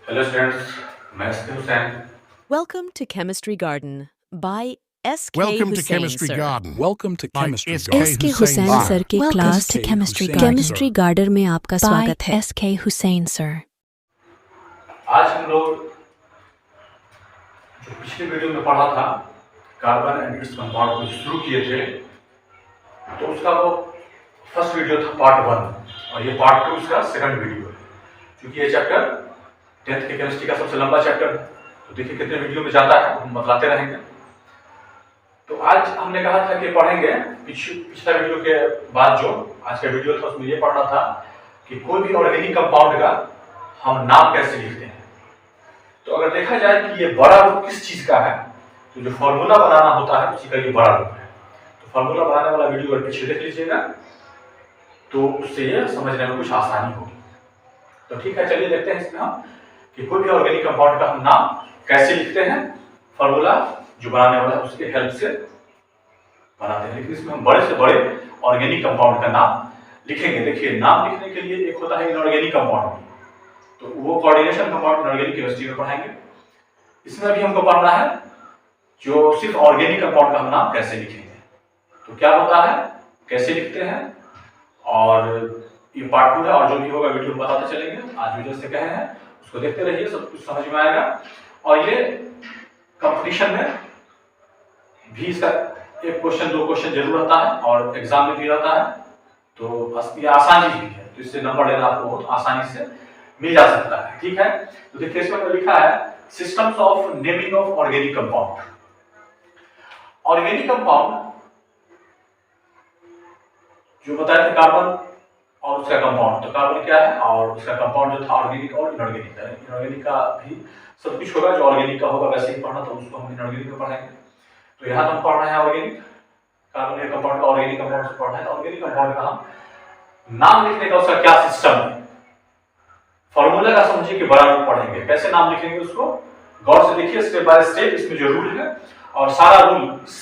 Hello students, मैं SK Hussain. Welcome to Chemistry Garden by S.K. Welcome to Hussain, Chemistry sir. Garden. Welcome to by Chemistry S.K. Garden. SK Hussain, Hussain sir. Sir की Welcome class to chemistry Hussain, chemistry sir. Garden में आपका स्वागत है। S.K. Hussain, sir. आज हम लोग जो पिछले वीडियो में पढ़ा था कार्बन एंड इट्स कंपाउंड को शुरू किए थे, तो उसका वो फर्स्ट वीडियो था पार्ट 1 और ये पार्ट 2 उसका सेकंड वीडियो है। क्योंकि ये चैप्टर 10th के केमिस्ट्री का सबसे लंबा चैप्टर है, तो देखिए कितने वीडियो में जाता है, हम बतलाते रहेंगे। तो आज हमने कहा था कि पढ़ेंगे पिछला वीडियो के बाद जो आज का वीडियो था उसमें ये पढ़ना था कि कोई भी ऑर्गेनिक कंपाउंड का हम नाम कैसे लिखते हैं। तो अगर देखा जाए कि ये बड़ा रूप किस चीज का है, तो जो फॉर्मूला बनाना होता है उसी का ये बड़ा रूप है। तो फॉर्मूला बनाने वाला वीडियो अगर पीछे देख लीजिएगा तो उससे ये समझने में कुछ आसानी होगी। तो ठीक है, चलिए देखते हैं इसमें हम कि कोई भी ऑर्गेनिक कंपाउंड का हम नाम कैसे लिखते हैं। फॉर्मूला जो बनाने वाला है उसके हेल्प से बनाते हैं, लेकिन इसमें हम बड़े से बड़े ऑर्गेनिक कंपाउंड का नाम लिखेंगे। देखिए, नाम लिखने के लिए एक होता है इनऑर्गेनिक कंपाउंड, तो वो कोऑर्डिनेशन कंपाउंड इनऑर्गेनिक केमिस्ट्री में पढ़ाएंगे। इसमें अभी हमको पढ़ना है जो सिर्फ ऑर्गेनिक कंपाउंड का हम नाम कैसे लिखेंगे। तो क्या होता है, कैसे लिखते हैं, और ये पार्ट 2 है और जो भी होगा वीडियो में बताते चलेंगे। आज वीडियो से कहे हैं उसको देखते रहिए, सब कुछ समझ में आएगा। और ये कंपटीशन में भी इसका एक क्वेश्चन 2 क्वेश्चन जरूर रहता है और एग्जाम में भी रहता है, तो ये आसान चीज भी है, तो इससे नंबर लेना आपको बहुत आसानी से मिल जा सकता है। ठीक है, तो देखिए इसमें लिखा है systems of naming of organic compound. Organic compound जो बताया था कार्बन और उसका कंपाउंड, तो कार्बन क्या है और उसका कंपाउंड जो था ऑर्गेनिक और इनऑर्गेनिक है। इनऑर्गेनिक का भी सब कुछ होगा, जो ऑर्गेनिक का होगा वैसे ही पढ़ना, तो उसको हम इनऑर्गेनिक में पढ़ाएंगे। तो यहाँ तो हम पढ़ रहे हैं ऑर्गेनिक कार्बन के कंपाउंड का, ऑर्गेनिक कंपाउंड से पढ़ना है। ऑर्गेनिक कंपाउंड का हम नाम लिखने का उसका क्या सिस्टम है, फॉर्मूला का समझिए कि बड़ा रूप पढ़ेंगे। कैसे नाम लिखेंगे उसको गौर से देखिए, स्टेप बाय स्टेप इसमें जो रूल है, और सारा रूल इस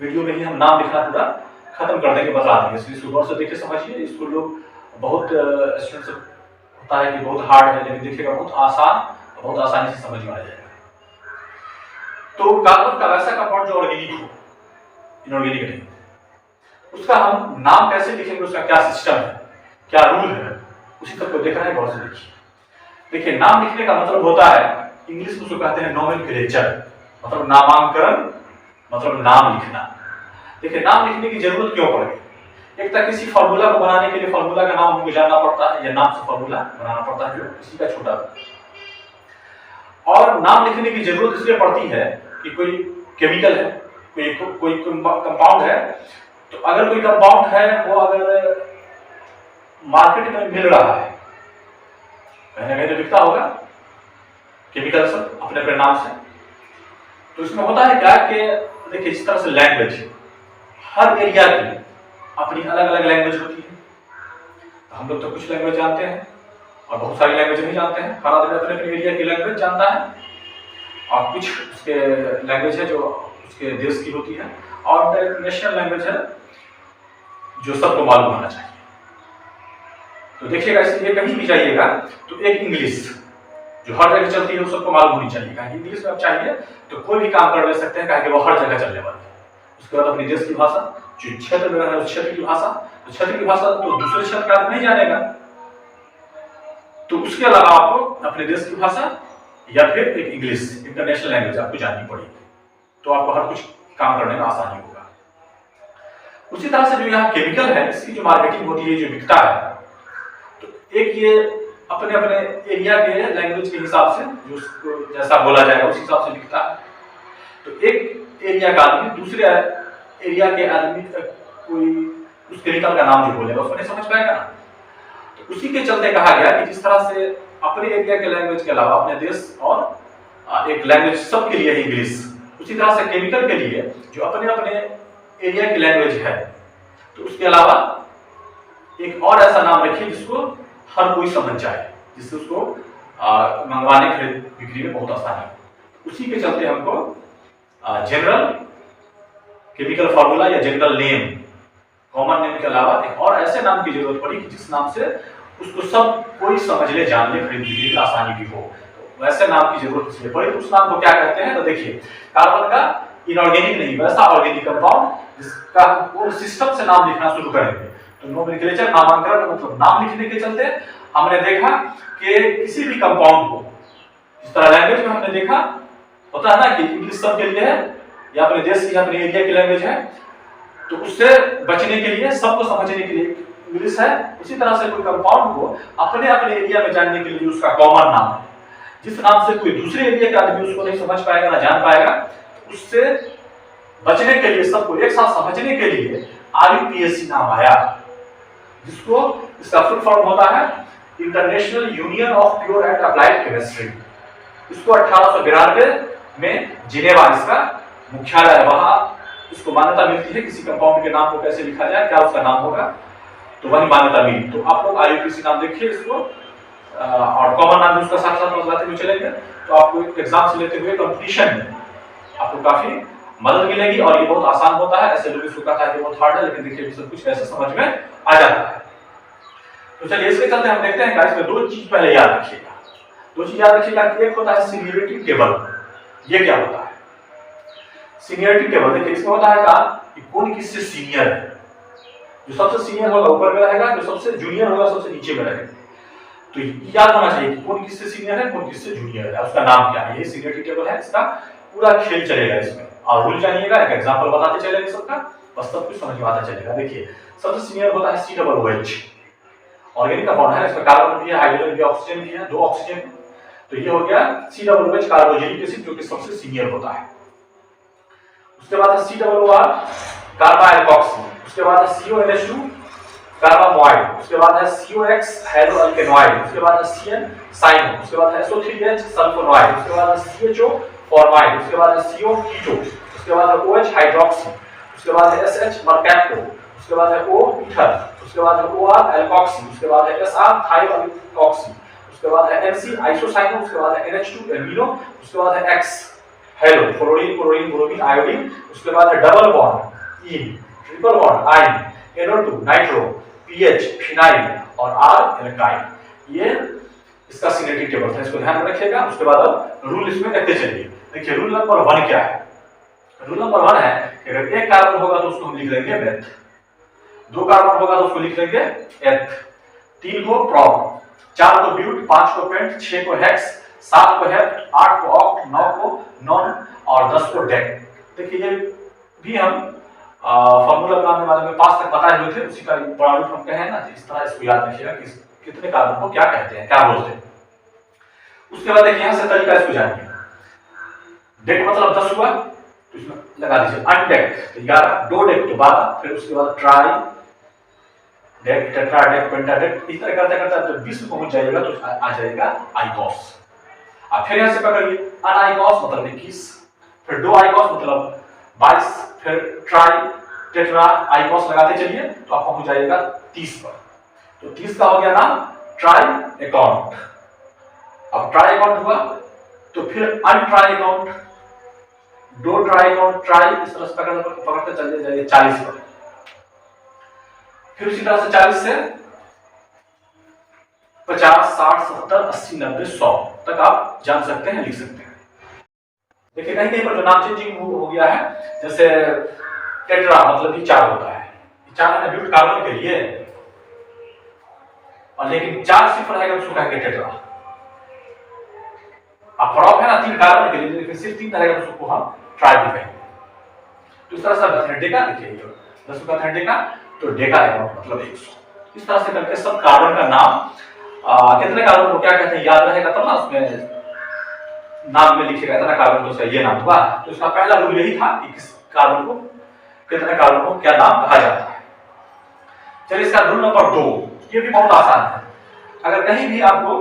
वीडियो में ही हम नाम लिखना पूरा खत्म कर देंगे, बता देंगे। इसलिए इसको गौर से देखिए, समझिए। इसको लोग बहुत स्टूडेंट्स होता है कि बहुत हार्ड है, लेकिन देखिएगा बहुत आसान, बहुत आसानी से समझ में आ जाएगा। तो कार्बन का वैसा कंपाउंड जो ऑर्गेनिक हो, इनऑर्गेनिक नहीं, उसका हम नाम कैसे लिखेंगे, उसका क्या सिस्टम है, क्या रूल है, उसी तक को देखना है। गौर से देखिए। देखिए, नाम लिखने का मतलब होता है, इंग्लिश में उसको कहते हैं नोमेनक्लेचर, मतलब नामांकन, मतलब नाम लिखना। देखिए, नाम लिखने की जरूरत क्यों पड़ गई। एक तो किसी फॉर्मूला को बनाने के लिए फॉर्मूला का नाम हमको जानना पड़ता है, या नाम से फॉर्मूला बनाना पड़ता है जो किसी का छोटा है। और नाम लिखने की जरूरत इसलिए पड़ती है कि कोई केमिकल है, कोई कंपाउंड है, तो अगर कोई कंपाउंड है वो अगर मार्केट में मिल रहा है, कहीं ना कहीं तो बिकता होगा केमिकल सब अपने अपने नाम से। तो इसमें होता है क्या कि देखिए, जिस तरह से लैंग्वेज, हर एरिया की अपनी अलग अलग लैंग्वेज होती है। तो हम लोग तो कुछ लैंग्वेज जानते हैं और बहुत सारी लैंग्वेज नहीं जानते हैं। हर आदमी अपने अपने एरिया की लैंग्वेज जानता है, और कुछ उसके लैंग्वेज है जो उसके देश की होती है, और इंटरनेशनल लैंग्वेज है जो सबको मालूम होना चाहिए। तो देखिएगा, इसलिए कहीं भी जाइएगा तो एक इंग्लिश जो हर जगह चलती है वो सबको मालूम होनी चाहिए। कहीं इंग्लिश में आप चाहिए तो कोई भी काम कर ले सकते हैं, कहीं वो हर जगह चलने वाली है। उसके बाद अपने देश की भाषा, जो क्षेत्र में रहे उस क्षेत्र की भाषा, तो क्षेत्र की भाषा तो दूसरे क्षेत्र का नहीं जानेगा, तो उसके अलावा आपको अपने देश की भाषा या फिर एक इंग्लिश इंटरनेशनल लैंग्वेज आपको जाननी पड़ेगी, तो आपको हर कुछ काम करने में आसानी होगा। उसी तरह से जो यहाँ केमिकल है, इसकी जो मार्केटिंग होती है, जो बिकता है, तो एक ये अपने अपने एरिया के लैंग्वेज के हिसाब से जो उसको जैसा बोला जाएगा उस हिसाब से बिकता है। तो एक एरिया का आदमी दूसरे एरिया के आदमी कोई उस केमिकल का नाम जो बोलेगा उसको नहीं समझ पाएगा ना। तो उसी के चलते कहा गया कि जिस तरह से अपने एरिया के लैंग्वेज के अलावा अपने देश और एक लैंग्वेज सबके लिए इंग्लिश, उसी तरह से केमिकल के लिए जो अपने अपने एरिया की लैंग्वेज है, तो उसके अलावा एक और ऐसा नाम रखिए जिसको हर कोई समझ जाए, जिससे उसको मंगवाने के बिक्री में बहुत आसानी हो। उसी के चलते हमको जनरल केमिकल फार्मूला या जनरल नेम, कॉमन नेम के अलावा एक और ऐसे नाम की जरूरत पड़ी कि जिस नाम से उसको सब कोई समझ ले, जान ले, खरीद लीजिए, आसानी भी हो। तो वैसे नाम की जरूरत इसलिए पड़ी। तो उस नाम को क्या कहते हैं? तो देखिए, कार्बन का इनऑर्गेनिक नहीं, वैसा ऑर्गेनिक कंपाउंड जिसका हम सिस्टम से नाम लिखना शुरू करेंगे। तो नोमेनक्लेचर, नामांकन, मतलब नाम लिखने के चलते हमने देखा कि किसी भी कंपाउंड को, इस तरह लैंग्वेज में हमने देखा होता है ना कि इंग्लिश सब के लिए है या अपने देश की, अपने एरिया की लैंग्वेज है, तो उससे बचने के लिए, सबको समझने के लिए इंग्लिश है। उसी तरह से कोई कंपाउंड को अपने अपने एरिया में जानने के लिए उसका कॉमन नाम है। जिस नाम से कोई दूसरे एरिया का आदमी उसको नहीं समझ पाएगा, ना जान पाएगा, उससे बचने के लिए, सबको एक साथ समझने के लिए IUPAC नाम आया, जिसको इसका फुल फॉर्म होता है international union of pure and applied chemistry. इसको 1892 में जिनेवा इसका मुख्यालय है, वहां इसको मान्यता मिलती है किसी कंपाउंड के नाम को कैसे लिखा जाए, क्या उसका नाम होगा, तो वही मान्यता मिली। तो आप लोग IUPAC नाम देखिए इसको, और कॉमन नाम उसका साथ साथ बताते हुए चलेंगे। तो आपको एग्जाम से लेते हुए कंपटीशन में आपको काफी मदद मिलेगी और ये बहुत आसान होता है। ऐसे लोग इसको कहता है कि बहुत हार्ड है, लेकिन देखिए सब कुछ ऐसे समझ में आ जाता है। तो चलिए इसके चलते हम देखते हैं गाइस में दो चीज पहले याद रखिएगा। दो चीज याद रखिएगा कि एक होता है सीनियरिटी टेबल। ये क्या होता है? सीनियरिटी टेबल देखिए इसमें होता है कि कौन किससे सीनियर है। जो सबसे सीनियर होगा ऊपर में रहेगा, जो सबसे जूनियर होगा सबसे नीचे में रहेगा। तो याद होना चाहिए कि कौन किससे सीनियर है, कौन किससे जूनियर है, उसका नाम क्या है। ये सीनियरिटी टेबल है, इसका पूरा खेल चलेगा इसमें। और रूल जानिएगा, एक एग्जांपल बताते चलेंगे सबका, बस सब कुछ समझ में आता चलेगा। देखिए सबसे सीनियर होता है COOH, ऑर्गेनिक कंपाउंड है, इसमें कार्बन भी है, हाइड्रोजन भी, ऑक्सीजन भी है, 2 ऑक्सीजन। तो ये हो गया COOH, कार्बोजेनिक एसिड, जो कि सबसे सीनियर होता है। उसके बाद है COOR, कार्बा एल्कोक्सी। उसके बाद है CONH2, कार्बामोइड। उसके बाद है COX, हेलो अल्केनॉइड। उसके बाद है CN, साइनो। उसके बाद है SO3H, सल्फोनॉइड। उसके बाद है CHO, फॉर्माइड। उसके बाद है CO, कीटो। उसके बाद है OH, हाइड्रोक्सी। उसके बाद है SH, मर्कैप्टो। उसके बाद है O, ईथर। उसके बाद है OR, एल्कोक्सी। उसके बाद है SR, थायोएल्कोक्सी। उसके बाद है NC, आइसोसाइनो। उसके बाद है NH2, एमिनो। उसके बाद है X, hello, fluorine, chlorine, bromine, iodine. उसके बाद है double bond in, triple bond आइन, NO2, नाइट्रो, PH, फिनाइल और R, एल्काइल। ये इसका सीनियरिटी टेबल है, इसको ध्यान में रखिएगा। उसके बाद अब रूल इसमें देखते चलिए। देखिए रूल नंबर 1 क्या है? रूल नंबर 1 है कि अगर एक कार्बन होगा तो उसको हम लिख लेंगे मेथ, 2 कार्बन होगा तो उसको लिख लेंगे एथ, 3 को प्रोप, 4 को ब्यूट, 5 को पेंट, 6 को हेक्स, 7 को हेप्ट, 8 को ऑक्ट, 9 को नॉन और 10 को डेक। देखिए ये भी हम फार्मूला बनाने वाले में 5 तक बताए हुए थे, उसी का बड़ा रूप हम कहे ना, इस तरह इसको याद रखिएगा कि कितने कार्बन को क्या कहते हैं, क्या बोलते हैं। उसके बाद देखिए यहां से तरीका इसको जानिए। डेक मतलब 10 हुआ, तो इसमें लगा दीजिए अनडेक तो 11, 2 डेक तो 12, फिर उसके बाद ट्राई डेक, टेट्राडेक, पेंटाडेक, इस तरह करते करते जब 20 पहुंच जाएगा तो आ जाएगा आइकोस। अब फिर यहां से पकड़िए, अनाइकोस मतलब 21, फिर 2 आइकोस मतलब 22, फिर ट्राई, टेट्रा, आइकोस लगाते चलिए तो आप पहुंच जाइएगा 30 पर। तो 30 का हो गया नाम ट्राई अकाउंट। अब ट्राई अकाउंट हुआ तो फिर अनट्राई अकाउंट, 2 ट्राई अकाउंट, ट्राई, इस तरह से पकड़ते चले जाइए 40 पर। फिर उसी तरह से 40 से 50, 60, 70, 80, 90, 100 तक आप जान सकते हैं, लिख सकते हैं। देखिए कहीं कहीं पर जो नाम चेंजिंग हो गया है, जैसे टेट्रा मतलब ये 4 होता है, 4 है ब्यूट कार्बन के लिए, और लेकिन 4 सिर्फ रहेगा उसको कहेंगे टेट्रा। अब प्रॉप है ना 3 कार्बन के लिए, लेकिन सिर्फ 3 रहेगा उसको हम ट्राई भी कहेंगे। तो इस तरह से डेका देखिए 10 का डेका, तो डेका मतलब 100। इस तरह से करके सब कार्बन का नाम, कितने कार्बन को क्या कहते हैं याद रहेगा तब ना उसमें नाम में लिखिएगा, इतना कार्बन को ये नाम हुआ। तो इसका पहला रूल यही था कि किस कार्बन को, कितने कार्बन को क्या नाम कहा जाता है। चलिए इसका रूल नंबर 2, ये भी बहुत आसान है। अगर कहीं भी आपको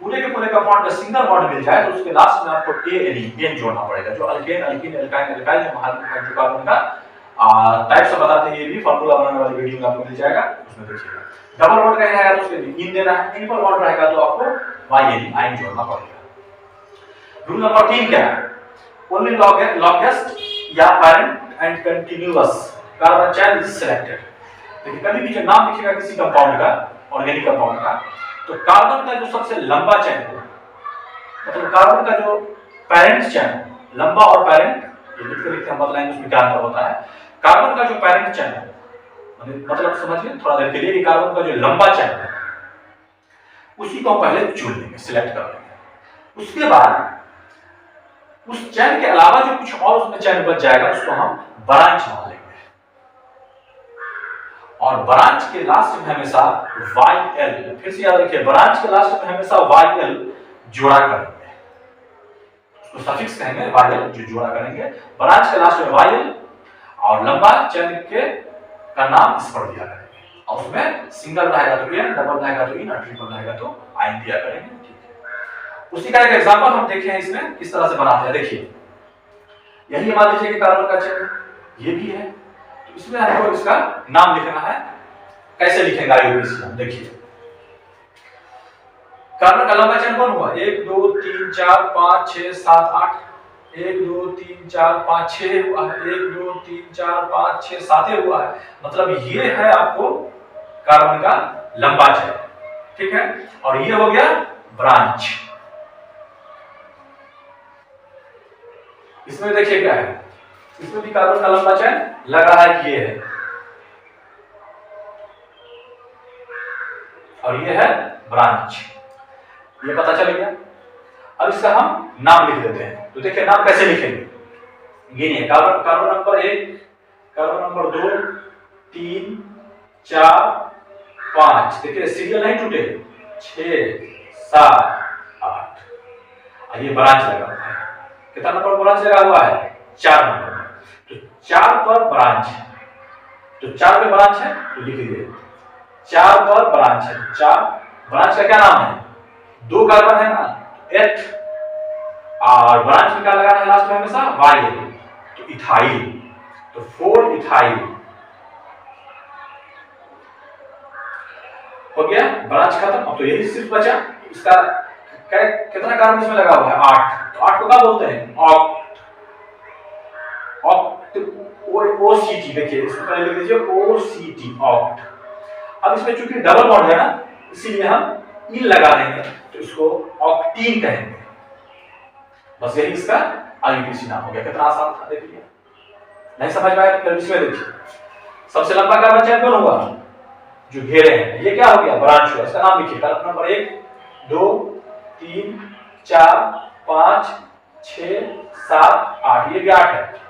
पूरे के पूरे कंपाउंड का सिंगल बॉन्ड मिल जाए तो उसके लास्ट में आपको एन जोड़ना पड़ेगा। जो अल्केन, अल्कीन, एल्काइन, एल्काइल जो हाइड्रोकार्बन का टाइप से बताते हैं, ये भी फार्मूला बनाने वाली वीडियो में आपको मिल जाएगा, उसमें देखिएगा। डबल बॉन्ड कहीं रहेगा तो उसके लिए इन देना है, ट्रिपल बॉन्ड रहेगा तो आपको वाई आइन जोड़ना पड़ेगा। रूल नंबर 3 क्या है? ओनली लॉन्गेस्ट या parent and continuous carbon chain is selected. देखिए कभी भी जो नाम लिखिएगा किसी कंपाउंड का ऑर्गेनिक कंपाउंड का, तो कार्बन का जो सबसे लंबा चेन है, मतलब कार्बन का जो पेरेंट चेन, लंबा और पेरेंट, ये लिखते लिखते हम बतलाएंगे उसमें क्या अंतर होता है। कार्बन का जो पेरेंट चेन है, मतलब समझिए थोड़ा देर के लिए कि कार्बन का जो लंबा चेन है उसी को पहले चुन लेंगे, सिलेक्ट कर लेंगे। उसके बाद उस चेन के अलावा जो कुछ और उसमें चेन बच जाएगा उसको हम ब्रांच मान लेंगे, और ब्रांच के लास्ट में हमेशा YL, फिर से याद रखिए ब्रांच के लास्ट में हमेशा YL जोड़ा करेंगे, उसको सफिक्स कहेंगे YL, जो जोड़ा करेंगे ब्रांच के लास्ट में YL, और लंबा चेन के का नाम इस पर दिया करेंगे, और उसमें सिंगल रहेगा तो N, डबल रहेगा तो इन, और ट्रिपल रहेगा तो I दिया करेंगे। ठीक है, उसी का एक एग्जांपल हम देखें इसमें किस तरह से बनाते हैं। देखिए यही मान लीजिए कि कार्बन का चेन ये भी है, तो इसमें हमको इसका नाम लिखना है। कैसे लिखेंगे IUPAC हम देखिए, कार्बन का लंबा चेन कौन हुआ, 1 2 3 4 5 6 7 8, 1 2 3 4 5 6 हुआ है, 1 2 3 4 5 6 7 हुआ है, मतलब ये है आपको कार्बन का लंबा चेन। ठीक है, और ये हो गया ब्रांच। इसमें देखिए क्या है, इसमें भी कार्बन का लंबा चेन लगा है कि ये है, और ये है ब्रांच, ये पता चल गया। अब इसका हम नाम लिख देते हैं, तो देखिए नाम कैसे लिखेंगे, गिनिए कार्बन नंबर 1, कार्बन नंबर 2, 3 4 5, देखिए सीरियल नहीं टूटे, 6 7 8, ये ब्रांच लगा हुआ है। कितना नंबर ब्रांच लगा हुआ है, 4 नंबर, तो 4 पर ब्रांच है, तो 4 पे ब्रांच है तो लिख दीजिए 4 पर ब्रांच है। 4 ब्रांच का क्या नाम है, 2 कार्बन है ना, 8, और ब्रांच में क्या लगाना है लास्ट में हमेशा YL, तो इथाइल, तो 4 इथाइल हो गया, ब्रांच खत्म। अब तो यही सिर्फ बचा, इसका कितना कार्बन इसमें लगा हुआ है, 8, तो 8 को क्या बोलते हैं, ऑक्ट, ऑक्ट, OCT, देखिए इसको पहले लिख दीजिए OCT, ऑक्ट। अब इसमें चूंकि डबल बॉन्ड है ना, इसीलिए हम इन लगा देंगे, तो इसको ऑक्टीन कहेंगे। बस यही इसका IUPAC नाम हो गया। कितना आसान था, देखिए नहीं समझ में आया तो इसमें देखिए, सबसे लंबा कार्बन चेन कौन हुआ, जो घेरे हैं, ये क्या हो गया, ब्रांच हुआ। इसका नाम लिखिए, कार्बन नंबर 1 2 3 4 5 6 7 8, ये भी 8 है,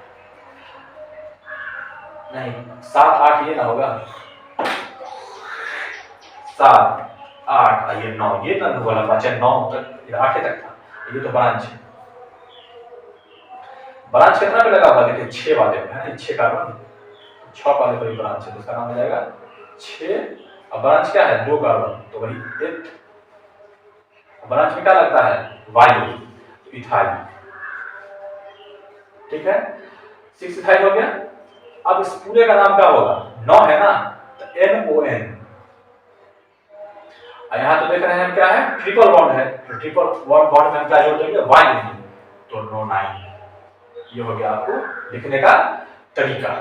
नहीं 7 8 ये ना होगा, 7 8 ये 9, ये ना हुआ लंबा चेन, 9 तक, ये 8 तक था, ये तो ब्रांच है। ब्रांच कितना पे लगा हुआ, देखिए 6 वाले पे है, 6 कार्बन, 6 वाले पर ब्रांच है, तो इसका नाम हो जाएगा 6। अब ब्रांच क्या है, 2 कार्बन, तो वही 8, ब्रांच में क्या लगता है, YL, तो इथाइल। ठीक है, 6 इथाइल हो गया। अब इस पूरे का नाम क्या होगा, 9 है ना, तो NON। यहां तो देख रहे हैं क्या है, ट्रिपल बॉन्ड है, तो ट्रिपल बॉन्ड में हम क्या जोड़ देंगे, Y नहीं, तो नो 9। ये हो गया आपको लिखने का तरीका,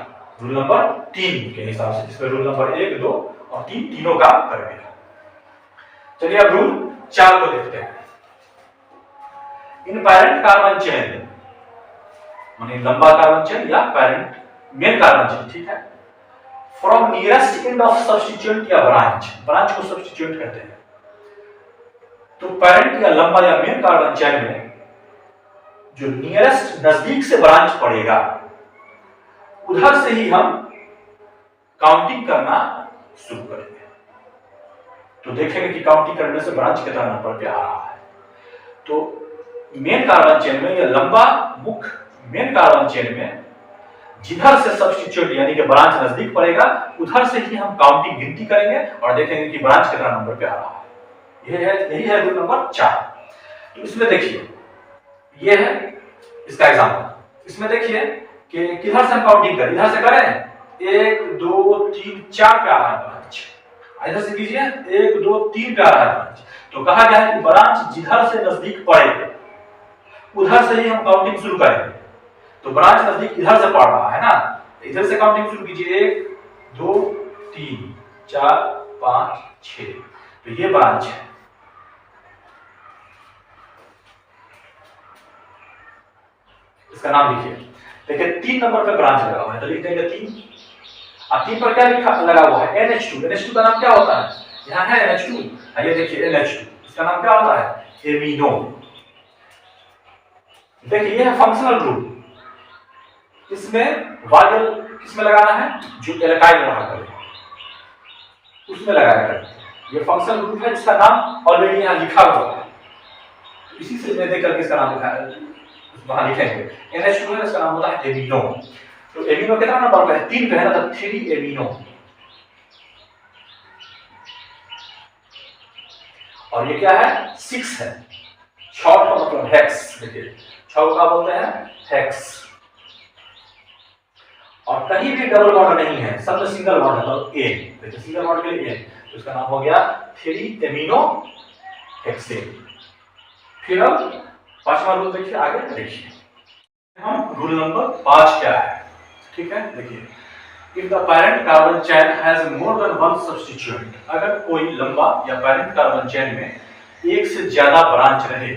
रूल नंबर 3 के हिसाब से, जिसमें रूल नंबर 1 2 और 3 तीनों काम कर गया। चलिए अब रूल 4 को देखते हैं। इन पैरेंट कार्बन चेन, माने लंबा कार्बन चेन या पैरेंट मेन कार्बन चेन, ठीक है, from nearest end of substituent या ब्रांच, ब्रांच को सब्स्टिट्यूएंट कहते हैं, तो पैरेंट या लंबा या मेन कार्बन चेन में जो नियरेस्ट नजदीक से ब्रांच पड़ेगा उधर से ही हम काउंटिंग करना शुरू करेंगे, तो देखेंगे कि काउंटिंग करने से ब्रांच कितना नंबर पे आ रहा है। तो मेन कार्बन चेन में या लंबा मुख्य मेन कार्बन चेन में जिधर से सब्स्टिट्यूएंट यानी कि ब्रांच नजदीक पड़ेगा उधर से ही हम काउंटिंग गिनती करेंगे और देखेंगे कि ब्रांच कितना नंबर पे आ रहा है। यही है रूल नंबर 4। तो इसमें देखिए ये है इसका एग्जांपल, इसमें देखिए कि किधर से हम काउंटिंग करें, इधर से करें 1 2 3 4 पे आ रहा है ब्रांच, इधर से कीजिए 1 2 3 पे आ रहा है ब्रांच, तो कहा गया है कि ब्रांच जिधर से नजदीक पड़े उधर से ही हम काउंटिंग शुरू करेंगे। तो ब्रांच नजदीक इधर से पड़ रहा है ना, इधर से काउंटिंग शुरू कीजिए 1 2 3 4 5 6 तो ये ब्रांच है। इसका नाम लिखिए। देखिए 3 नंबर पे ब्रांच लगा हुआ है, तो लिख देंगे 3। अब 3 पर क्या लिखा लगा हुआ है? NH2। NH2 का नाम क्या होता है? यहाँ है NH2, ये देखिए NH2, इसका नाम क्या होता है? एमिनो। देखिए ये है फंक्शनल ग्रुप। इसमें वाइल किसमें लगाना है? जो एल्काइल रहा करे उसमें लगाया करते। ये फंक्शनल ग्रुप है जिसका नाम ऑलरेडी यहाँ लिखा हुआ है, इसी से मैं देख करके इसका नाम लिखा है, वहां लिखेंगे। NH2 है, इसका नाम होता है एमिनो। तो एमिनो कितना नंबर पे है? 3 पे है ना, तो 3 एमिनो। और ये क्या है? 6 है। 6 का मतलब हेक्स। देखिए 6 का बोलते हैं हेक्स। और कहीं भी डबल बॉन्ड नहीं है, सब में सिंगल बॉन्ड है, तो एन। देखिए सिंगल बॉन्ड के लिए एन, तो इसका नाम हो गया 3 एमिनो हेक्सेन। फिर अब 5वां रूल देखिए, आगे देखिए हम रूल नंबर 5 क्या है, ठीक है। देखिए if the parent carbon chain has more than one substituent, अगर कोई लंबा या पैरेंट कार्बन चेन में एक से ज्यादा ब्रांच रहे,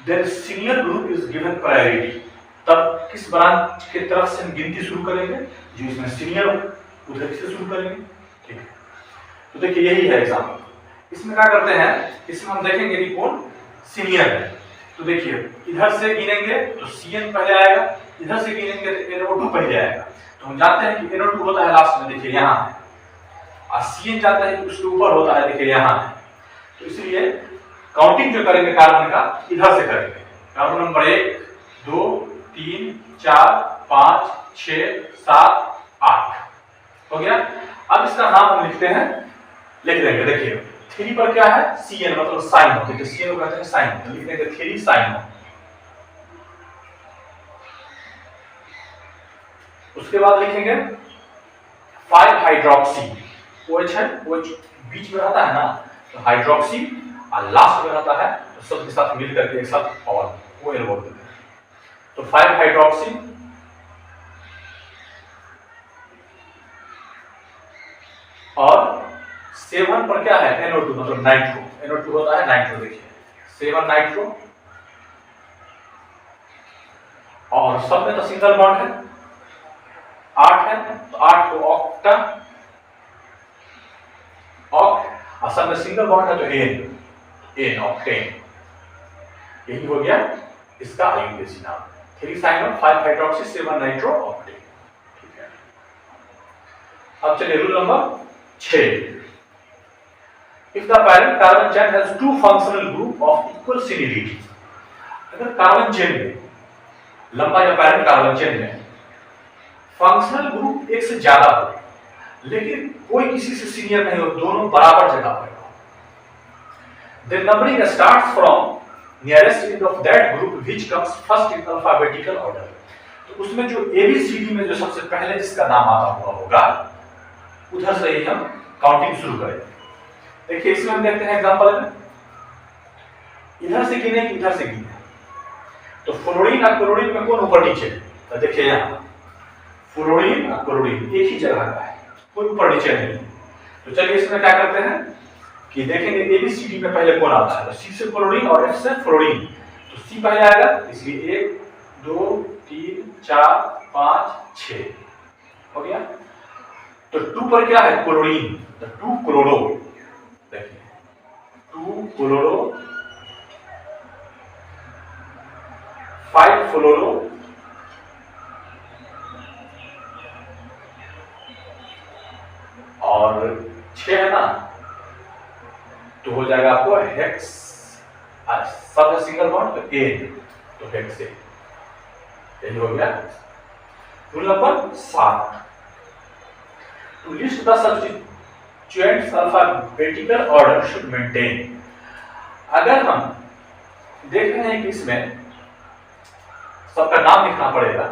then senior group is given priority, तब किस ब्रांच की तरफ से हम गिनती शुरू करेंगे? जो इसमें सीनियर उधर से शुरू करेंगे, ठीक है। तो देखिए यही है एग्जाम्पल। इसमें क्या करते हैं, इसमें हम देखेंगे कि कौन सीनियर है। तो देखिए इधर से गिनेंगे तो Cn पहले आएगा, इधर से गिनेंगे तो NO2 पहले आएगा। तो हम जानते हैं कि NO2 होता है लास्ट में, देखिए यहाँ है, और Cn जानते हैं कि उसके ऊपर होता है, देखिए यहाँ है। तो इसलिए काउंटिंग जो करेंगे कार्बन का, इधर से करेंगे। कार्बन नंबर 1 2 3 4 5 6 7 8 हो गया। अब इसका नाम हम लिखते हैं, लिख देंगे। देखिए 3 पर क्या है? Cn मतलब साइनो, देखिए Cn को कहते हैं साइनो, तो लिख देंगे 3 साइनो। उसके बाद लिखेंगे 5 हाइड्रोक्सी। OH है, OH बीच में रहता है ना, तो हाइड्रोक्सी, और लास्ट में रहता है तो सब के साथ मिल करके एक साथ और OL बोल देते हैं। तो 5 हाइड्रोक्सी, और 7 पर क्या है? NO2 मतलब नाइट्रो। NO2 होता है नाइट्रो, देखिए 7 नाइट्रो। और सब में तो सिंगल बॉन्ड है, 8 है, तो 8 को ऑक्टा, ऑक्ट, और सब में सिंगल बॉन्ड है तो एन ऑक्टेन। यही हो गया इसका आईयूपीएसी नाम, 3 साइनो 5 हाइड्रोक्सी 7 नाइट्रो ऑक्टेन, ठीक है। अब चलिए rule number 6। If the parent carbon chain has 2 functional group of equal seniority, अगर कार्बन चेन में, लंबा या पैरेंट कार्बन चेन में फंक्शनल ग्रुप एक से ज्यादा हो, लेकिन कोई किसी से सीनियर नहीं हो, दोनों बराबर जगह पर हो, then numbering starts from nearest end of that group which comes first in alphabetical order। तो उसमें जो ABCD में जो सबसे पहले जिसका नाम आता हुआ होगा, उधर से ही हम काउंटिंग शुरू करेंगे। देखिए इसमें हम देखते हैं एग्जांपल में, इधर से गिने कि इधर से गिने, तो फ्लोरीन और क्लोरीन में कौन ऊपर नीचे? तो देखिए यहाँ फ्लोरीन और क्लोरीन एक ही जगह का है, कोई ऊपर नीचे नहीं। तो चलिए इसमें क्या करते हैं कि देखेंगे ABCD में पहले कौन आता है, तो C से क्लोरीन और F से फ्लोरीन, तो C पहले आएगा, इसलिए 1 2 3 4 5 6 हो गया। तो 2 पर क्या है? क्लोरीन, तो 2 क्लोरो, देखिए 2 क्लोरो, 5 फ्लोरो, और 6 है ना, तो हो जाएगा आपको हेक्स, सब है सिंगल बॉन्ड तो एन, तो हेक्सेन। यही हो गया rule number 7। To list the substituents alphabetical order should maintain. अगर हम देख रहे हैं कि इसमें सबका नाम लिखना पड़ेगा,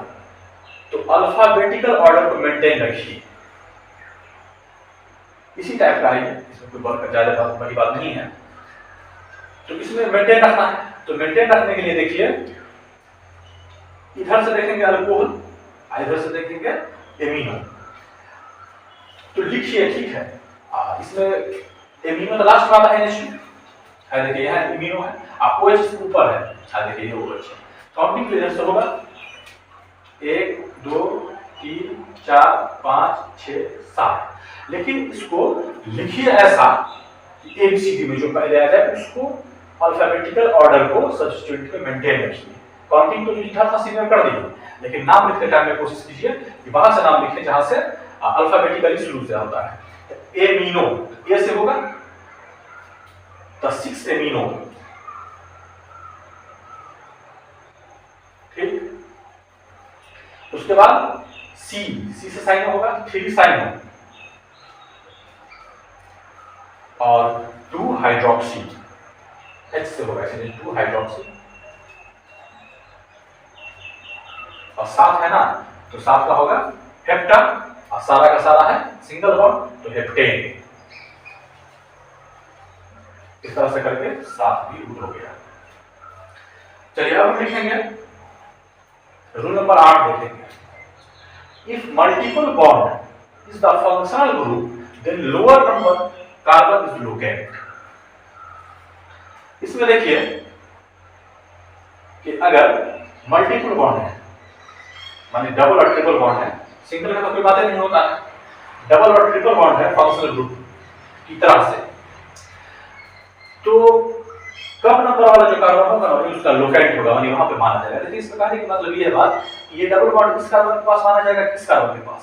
तो अल्फाबेटिकल ऑर्डर को मेंटेन रखिए। इसी टाइप का है, इसमें कोई बहुत ज्यादा बड़ी बात नहीं है, तो इसमें मेंटेन रखना है। तो मेंटेन रखने के लिए देखिए, इधर से देखेंगे अल्कोहल, इधर से देखेंगे एमिनो, तो लिखिए, ठीक है। इसमें एमिनो तो लास्ट में आता है NH2 है, देखिए यहाँ इम्यूनो है, आप OH इसके ऊपर है, देखिए ये OH है। काउंटिंग के लिए आंसर होगा 1 2 3 4 5 6 7। लेकिन इसको लिखिए ऐसा कि ABCD में जो पहले आ जाए उसको अल्फाबेटिकल ऑर्डर को सब्स्टिट्यूट में मेंटेन रखिए। काउंटिंग तो लिखा था सीनियर कर दिए, लेकिन नाम लिखते टाइम में कोशिश कीजिए कि वहां से नाम लिखें जहां से अल्फाबेटिकली शुरू से होता है। एमिनो ए से होगा तो 6 एमिनो, ठीक। उसके बाद सी से साइन होगा 3 साइन और 2 हाइड्रोक्सी, H से होगा इसलिए 2 हाइड्रोक्सी और 7 है ना, तो 7 का होगा हेप्टन और सारा का सारा है सिंगल बॉन्ड तो हेप्टेन। इस तरह से करके 7 भी रूट हो गया। चलिए अब लिखेंगे रूल नंबर 8 देखेंगे। If multiple bond is the functional group then lower number carbon is located. इसमें देखिए कि अगर मल्टीपल बॉन्ड है माने डबल और ट्रिपल बॉन्ड है, सिंगल का तो कोई बात नहीं होता है, डबल और ट्रिपल बॉन्ड है फंक्शनल ग्रुप की तरह से, तो कम नंबर वाला जो कार्बन होगा ना उसका लोकेट होगा, यानी वहां पे माना जाएगा। लेकिन इसका कहने का मतलब ये है बात, ये डबल बॉन्ड किस कार्बन के पास माना जाएगा, किस कार्बन के पास,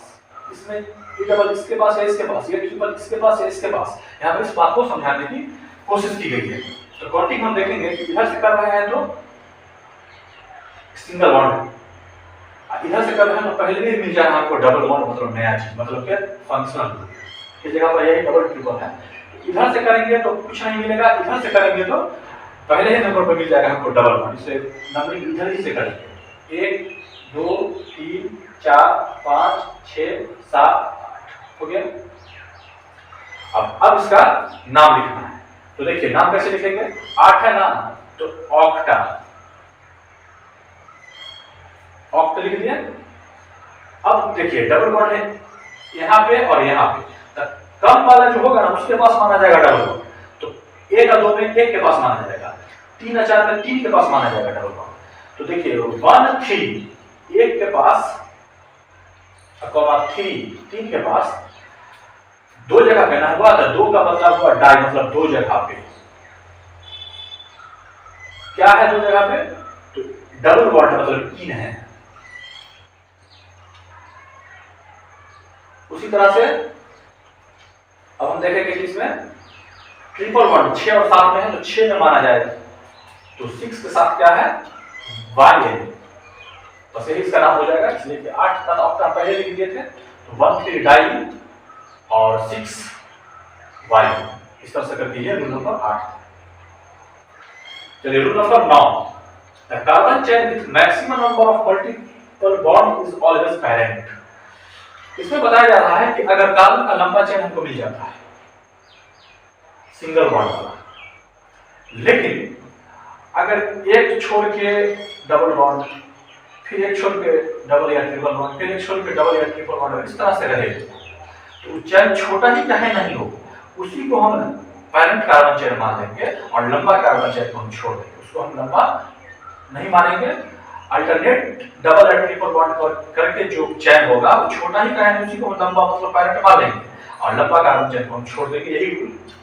इसमें ये डबल इसके पास है, इसके पास, ये ट्रिपल इसके पास है, इसके पास। यहाँ पर इस बात को समझाने की कोशिश की गई है। तो काउंटिंग हम देखेंगे कि इधर से कर रहे हैं तो सिंगल बॉन्ड, इधर से कर रहे हैं तो पहले भी मिल जाएगा आपको डबल बॉन्ड, मतलब नया चीज, मतलब क्या फंक्शनल ग्रुप। इस जगह पर यही डबल ट्रिपल है, इधर से करेंगे तो कुछ नहीं मिलेगा, इधर से करेंगे तो पहले ही नंबर पर मिल जाएगा हमको डबल बॉन्ड। इसे नंबरिंग इधर ही से करेंगे 1 2 3 4 5 6 7 8 हो गया। अब इसका नाम लिखना है, तो देखिए नाम कैसे लिखेंगे, 8 है ना तो ऑक्टा, ऑक्ट लिख दिया। अब देखिए डबल बॉन्ड है यहाँ पे और यहाँ पे, कम वाला जो होगा ना उसके पास माना जाएगा डबल बॉन्ड, तो 1 और 2 में 1 के पास माना जाएगा, 3 और 4 में 3 के पास माना जाएगा डबल बॉन्ड। तो देखिए 1 3 1 के पास और 3 के पास, 2 जगह पे ना हुआ, तो 2 का मतलब हुआ डाई, मतलब 2 जगह पे क्या है, 2 जगह पे तो डबल बॉन्ड है, मतलब 3 है। उसी तरह से अब हम देखेंगे कि इसमें ट्रिपल बॉन्ड 6 और 7 में है, तो 6 में माना जाएगा, तो 6 के साथ क्या है वाई है, बस यही इसका नाम हो जाएगा। इसलिए कि 8 का ऑक्टा पहले लिख दिए थे, तो 1 3 डाई और 6 वाई, इस तरह से करके ये रूल नंबर 8। चलिए rule number 9, the carbon chain with maximum number of multiple bond is always parent. इसमें बताया जा रहा है कि अगर कार्बन का लंबा चेन हमको मिल जाता है सिंगल बॉन्ड वाला, लेकिन अगर एक छोड़ के डबल बॉन्ड, फिर एक छोड़ के डबल या ट्रिपल बॉन्ड, फिर एक छोड़ के डबल या ट्रिपल बॉन्ड, इस तरह से रहे, तो चेन छोटा ही चाहे नहीं हो, उसी को हम पैरेंट कार्बन चेन मान लेंगे और लंबा कार्बन चेन को हम छोड़ देंगे, उसको हम लंबा नहीं मानेंगे। अल्टरनेट डबल या ट्रिपल बॉन्ड करके जो चेन होगा वो छोटा ही कहेंगे, उसी को हम लंबा मतलब पैरेंट मान लेंगे और लंबा कार्बन चेन को हम छोड़ देंगे।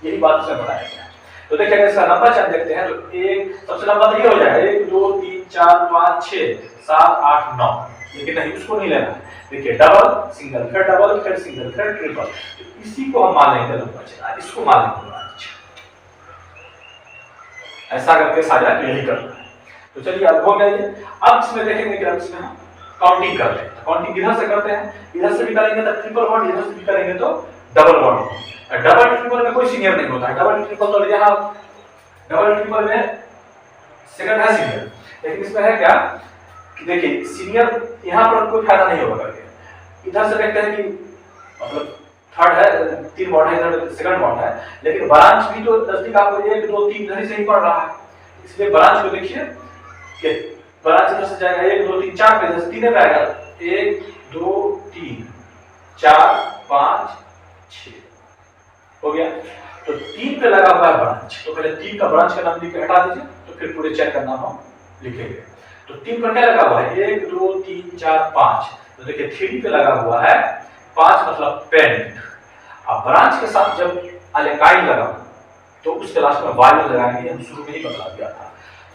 यही बात से बताया गया। तो देखिए इसका लंबा चेन देखते हैं, तो एक सबसे लंबा तो ये हो जाएगा 1 2 3 4 5 6 7 8 9, लेकिन नहीं उसको नहीं लेना है। देखिए डबल सिंगल फिर डबल फिर सिंगल फिर ट्रिपल, तो इसी को हम मान लेंगे लंबा चेन, इसको मान लेंगे। ऐसा करके साझा यही करना है। तो चलिए अब हो गया ये। अब इसमें देखेंगे कि अब इसमें हम काउंटिंग करते हैं। काउंटिंग इधर से करते हैं, इधर से भी करेंगे तो ट्रिपल बॉन्ड, इधर से भी करेंगे तो डबल बॉन्ड। डबल ट्रिपल में कोई सीनियर नहीं होता है, डबल ट्रिपल तो यहाँ डबल ट्रिपल में सेकंड है सीनियर, लेकिन इसमें है क्या कि देखिए सीनियर यहाँ पर कोई फायदा नहीं होगा करके। इधर से देखते हैं कि मतलब थर्ड है, 3 बॉन्ड है, इधर सेकंड बॉन्ड है, लेकिन ब्रांच भी तो नजदीक आपको 1 2 3 इधर से ही पड़ रहा है, इसलिए ब्रांच को देखिए कि ब्रांच इधर से जाएगा 1 2 3 4 पे, इधर से 3 पे आएगा 1 2 3 4 5 6 हो गया। तो 3 पे लगा हुआ है ब्रांच, तो पहले 3 का ब्रांच का नाम लिख के हटा दीजिए, तो फिर पूरे चेन का नाम हम लिखेंगे। तो 3 पर क्या लगा हुआ है, 1 2 3 4 5, तो देखिए 3 पे लगा हुआ है 5 मतलब पेंट। अब ब्रांच के साथ जब अल्काइल लगा तो उसके लास्ट में वाइल लगाएंगे, हम शुरू में ही बता दिया था,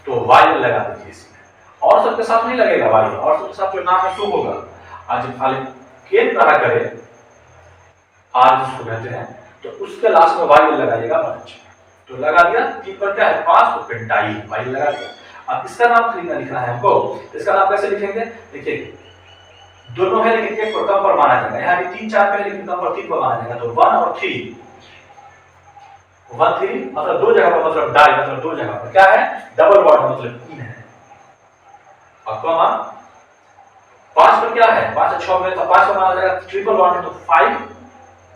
तो वाइल लगा दीजिए इसमें। और सबके साथ नहीं लगेगा वाइल, और सबके साथ जो नाम है सो होगा। आज जब अल्केन रहा करे आर जिसको कहते हैं, तो उसके लास्ट में वाइल लगाइएगा ब्रांच। तो लगा दिया, 3 पर क्या है 5, तो पेंटाइल वाइल लगा दिया। अब इसका नाम खरीदना लिखना है हमको, इसका नाम कैसे लिखेंगे, देखिए दोनों है लेकिन एक को कम पर माना जाएगा, यहाँ भी 3 4 पे है लेकिन कम पर 3 पर माना जाएगा, तो 1 और 3 1 3 मतलब 2 जगह पर, मतलब डाई मतलब 2 जगह पर क्या है, डबल बॉन्ड मतलब 3 है। और कॉमा 5 पर क्या है, 5 और 6 में, तो 5 पर माना जाएगा ट्रिपल बॉन्ड है, तो 5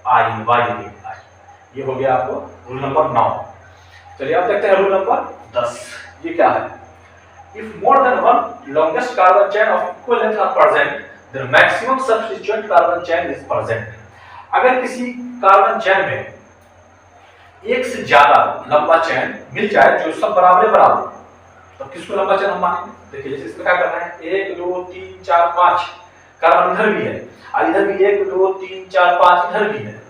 आई वाई आई। ये हो गया आपको रूल नंबर 9। चलिए अब देखते हैं रूल नंबर 10। ये क्या है, if more than one longest carbon chain of equal length are present, then maximum substituent carbon chain is present. अगर किसी कार्बन चेन में एक से ज्यादा लंबा चेन मिल जाए जो सब बराबर बराबर, तो किसको लंबा चेन हम मानेंगे। देखिए जैसे इसमें क्या करना है, 1 2 3 4 5 कार्बन इधर भी है और इधर भी 1 2 3 4 5 इधर भी है,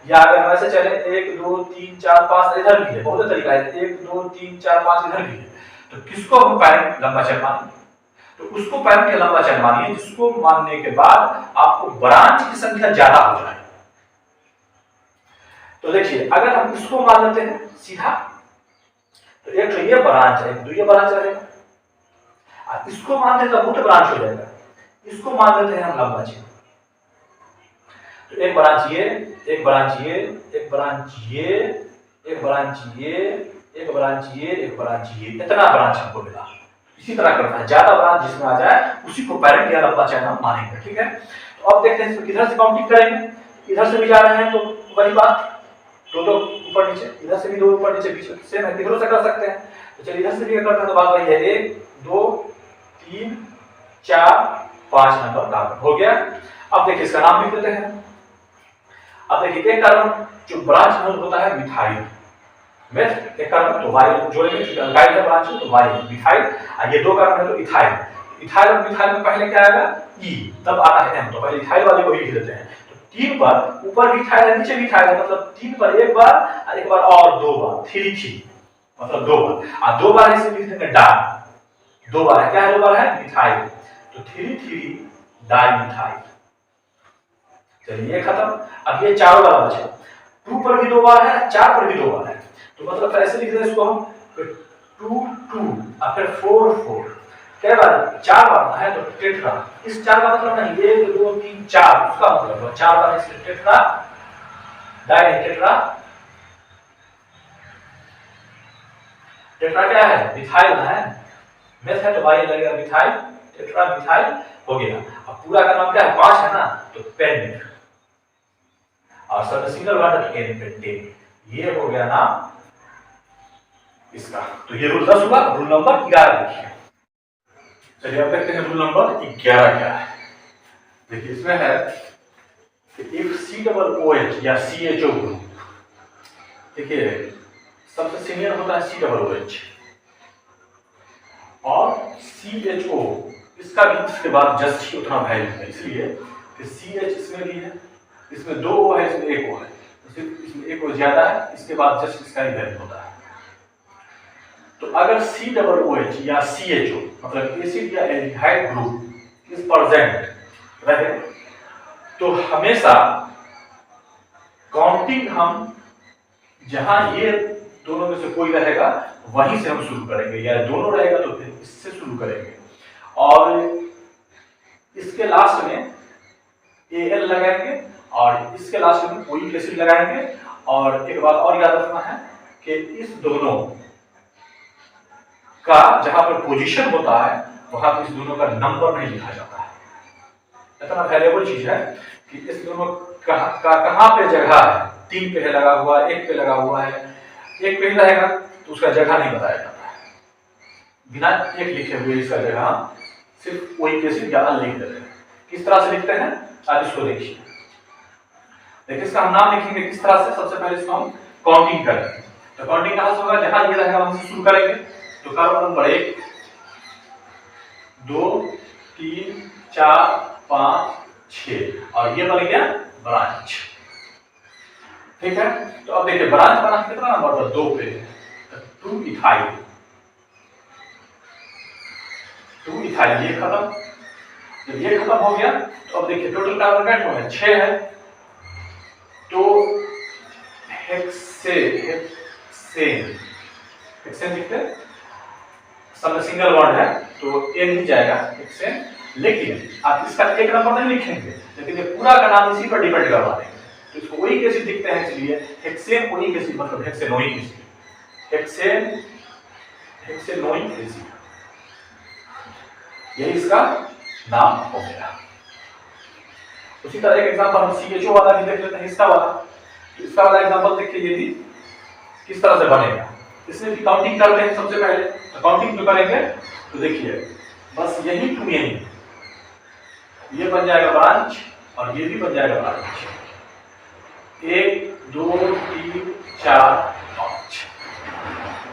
या अगर हम ऐसे चले 1 2 3 4 5 इधर भी है, बहुत तरीका है, 1 2 3 4 5 इधर भी है, तो किसको हम पैरेंट लंबा चेन मानेंगे, तो उसको पैरेंट का लंबा चेन मानिए जिसको मानने के बाद आपको ब्रांच की संख्या ज्यादा हो जाए। तो देखिए अगर हम इसको मान लेते हैं सीधा, तो एक तो ये ब्रांच है, तो ये ब्रांच रहेगा, और इसको मान लेते हैं तो ब्रांच हो जाएगा, इसको मान लेते हैं हम लंबा चेन, तो एक ब्रांच ये, एक ब्रांच ये, एक ब्रांच ये, एक ब्रांच ये, एक ब्रांच ये, एक ब्रांच ये, इतना ब्रांच हमको मिला। इसी तरह करना है, ज्यादा ब्रांच जिसमें आ जाए उसी को पैरेंट या लंबा चेन हम मानेंगे, ठीक है। तो अब देखते हैं इसमें किधर से काउंटिंग करेंगे, इधर से भी जा रहे हैं तो वही बात, दो ऊपर नीचे, इधर से भी 2 ऊपर नीचे पीछे सेम है, किधरों से कर सकते हैं। तो चलिए इधर से भी करते हैं तो बात वही है, 1 2 3 4 5 नंबर कार्बन हो गया। अब देखिए इसका नाम लिख देते हैं। अब देखिए एक कार्बन जो ब्रांच में होता है मिथाइल, मेथ एक कार्बन तो वाई जोड़ेंगे, क्योंकि अल्काइल का ब्रांच है तो वाई मिथाइल, और ये 2 कार्बन है तो इथाइल। इथाइल और मिथाइल में पहले क्या आएगा ई, तब आता है एम, तो पहले इथाइल वाले को ही लिख देते हैं। तो 3 पर ऊपर भी इथाइल है नीचे भी इथाइल है, मतलब 3 पर एक बार और एक बार और 2 बार, 3 3 मतलब 2 बार, और 2 बार इसे लिख देंगे डाई, 2 बार है, क्या है 2 बार है मिथाइल, तो 3 3 डाई मिथाइल। चलिए ये खत्म। अब ये चारों वाला बचा, 2 पर भी 2 बार है, 4 पर भी 2 बार है, तो मतलब ऐसे लिख दें इसको हम 2 2 और फिर 4 4, क्या बार 4 बार है तो टेट्रा। इस 4 का मतलब नहीं 1 2 3 4, उसका मतलब 4 बार इसलिए टेट्रा डाई टेट्रा। टेट्रा क्या है मिथाइल है, मेथ है तो वाई लगेगा मिथाइल, टेट्रा मिथाइल हो गया। अब पूरा का नाम क्या है 5 है ना, तो पेंट, और सब सिंगल बॉन्ड तो एन पेंटेन, ये हो गया नाम इसका। तो ये रूल 10 हुआ। रूल नंबर 11 देखिए। चलिए अब देखते हैं रूल नंबर 11 क्या है। देखिए इसमें है कि इफ COOH या CHO ग्रुप, देखिए सबसे सीनियर होता है COOH और CHO, इसका भी इसके बाद जस्ट ही उतना वैल्यू है, इसलिए कि CH इसमें भी है, इसमें 2 O है, इसमें 1 O है, तो सिर्फ इसमें 1 O ज्यादा है, इसके बाद जस्ट इसका ही वैल्यू होता है। तो अगर COOH या CHO मतलब एसिड या एल्डिहाइड ग्रुप इज प्रेजेंट रहे, तो हमेशा काउंटिंग हम जहां ये दोनों में से कोई रहेगा वहीं से हम शुरू करेंगे, या दोनों रहेगा तो फिर इससे शुरू करेंगे, और इसके लास्ट में Al लगाएंगे और इसके लास्ट में कोई एसिड लगाएंगे। और एक बात और याद रखना है कि इस दोनों का जहां पर पोजीशन होता है वहां पर इस दोनों का नंबर नहीं लिखा जाता है। इतना वैल्यूएबल चीज है कि इस दोनों का कहां पे जगह है, 3 पे है लगा हुआ है, 1 पे लगा हुआ है, 1 पे ही रहेगा तो उसका जगह नहीं बताया जाता है, बिना 1 लिखे हुए इसका जगह सिर्फ कोई एसिड या अल लिख देते हैं। किस तरह से लिखते हैं आज इसको देखिए। देखिए इसका हम नाम लिखेंगे किस तरह से, सबसे पहले इसको हम काउंटिंग करेंगे। तो काउंटिंग कहां से होगा, जहां ये रहेगा वहां से शुरू करेंगे। तो कार्बन नंबर 1 2 3 4 5 6 और ये बन गया ब्रांच। ठीक है, तो अब देखिए ब्रांच बना कितना नंबर पर, 2 पे, 2 इथाइल, 2 इथाइल ये खत्म। जब ये खत्म हो गया तो अब देखिए टोटल कार्बन कितने हैं, 6 है। तो हेक्सेन लिखते हैं, सब में सिंगल बॉन्ड है तो ए नहीं जाएगा हेक्सेन, लेकिन आप इसका एक नंबर नहीं लिखेंगे, लेकिन ये पूरा का नाम इसी पर डिपेंड करवा देंगे। तो इसको ओइक एसिड दिखते हैं, इसलिए हेक्सेन ओइक एसिड मतलब हेक्सेनोइक एसिड, हेक्सेनोइक एसिड, यही इसका नाम हो गया। उसी तरह एक एग्जांपल हम CHO वाला भी देख लेते हैं, इसका वाला। तो इसका वाला एग्जांपल देखिए ये भी किस तरह से बनेगा। इसमें भी काउंटिंग करते हैं सबसे पहले। तो काउंटिंग जो करेंगे तो देखिए बस यही टू यही, ये बन जाएगा ब्रांच और ये भी बन जाएगा ब्रांच। 1 2 3 4 5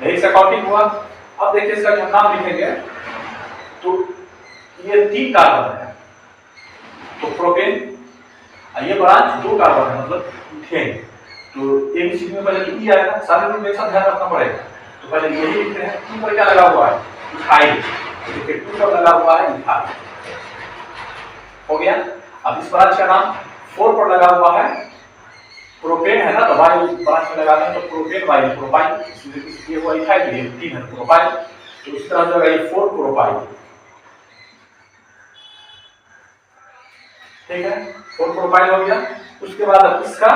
यही इसका काउंटिंग हुआ। अब देखिए इसका जो नाम लिखेंगे तो ये 3 कार्बन है तो प्रोपेन, ये ब्रांच 2 कार्बन है मतलब इथेन। तो ABCD में पहले तो ई आएगा, सारे रूप में एक साथ ध्यान रखना पड़ेगा। तो पहले यही लिखते हैं, 2 पर क्या लगा हुआ है, इथाइल, देखिए 2 पर लगा हुआ है इथाइल, हो गया। अब इस ब्रांच का नाम 4 पर लगा हुआ है प्रोपेन है ना, तो वाई ब्रांच में लगाते हैं तो प्रोपेन वाई प्रोपाइल, इसलिए ये हुआ इथाइल, ये 3 है प्रोपाइल। तो इस तरह से ये 4 प्रोपाइल, ठीक है, 4 प्रोपाइल हो गया। उसके बाद अब इसका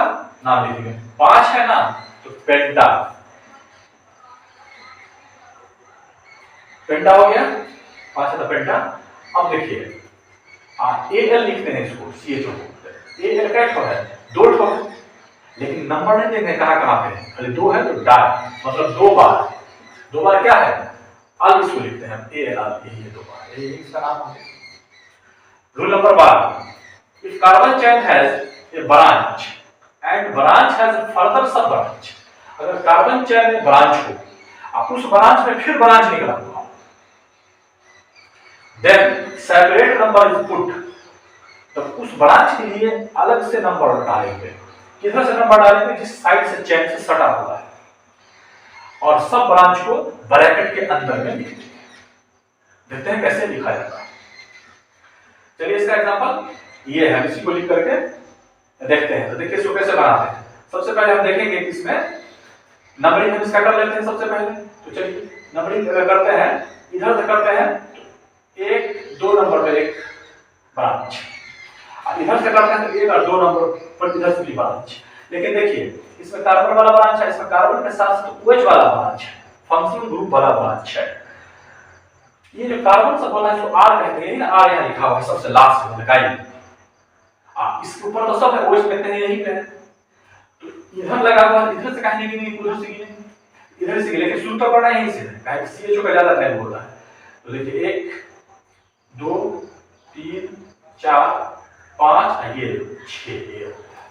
नाम लिखेंगे, 5 है ना तो पेंटा, पेंटा हो गया, 5 है तो पेंटा। अब देखिए AL लिखते हैं इसको, CHO को, AL क्या ठो है, 2 ठो है, लेकिन नंबर नहीं देंगे कहां पे है, खाली 2 है तो डाई मतलब 2 बार क्या है, अल इसको लिखते हैं AL, यही है 2 बार, यही इसका नाम हो गया। Rule number 12, if carbon chain has a branch and branch has further sub branch, अगर कार्बन चेन में ब्रांच हो अब उस ब्रांच में फिर ब्रांच निकला हुआ, then separate number is put, तब उस ब्रांच के लिए अलग से नंबर डालेंगे। किधर से नंबर डालेंगे, जिस साइड से चेन से सटा हुआ है, और सब ब्रांच को ब्रैकेट के अंदर में लिख देंगे। देखते हैं कैसे लिखा जाता है। चलिए इसका एग्जांपल ये है, इसी को लिख करके देखते हैं। तो देखिए इसको कैसे बनाते हैं। सबसे पहले हम देखेंगे कि इसमें नंबरिंग हम इसका कर लेते हैं सबसे पहले। तो चलिए नंबरिंग करते हैं, इधर से करते हैं तो 1 2 नंबर पे एक ब्रांच, और इधर से करते हैं तो 1 और 2 नंबर पर इधर से भी ब्रांच। लेकिन देखिए इसमें कार्बन वाला ब्रांच है, इसमें कार्बन के साथ तो OH वाला ब्रांच है, फंक्शनल ग्रुप वाला ब्रांच है। ये जो कार्बन सब वाला है इसको R कहते हैं ना, R यहाँ लिखा हुआ है सबसे लास्ट में लगाइए। इसके ऊपर तो सब है, OH कहते हैं यही पे है। तो इधर लगा हुआ है, इधर से कहीं नहीं, उधर से गिने, इधर से गिने, लेकिन शुरू तो करना यहीं से है, काहे CHO का ज्यादा टाइम बोल रहा है। तो देखिए 1 2 3 4 5 ये 6 ये होता है।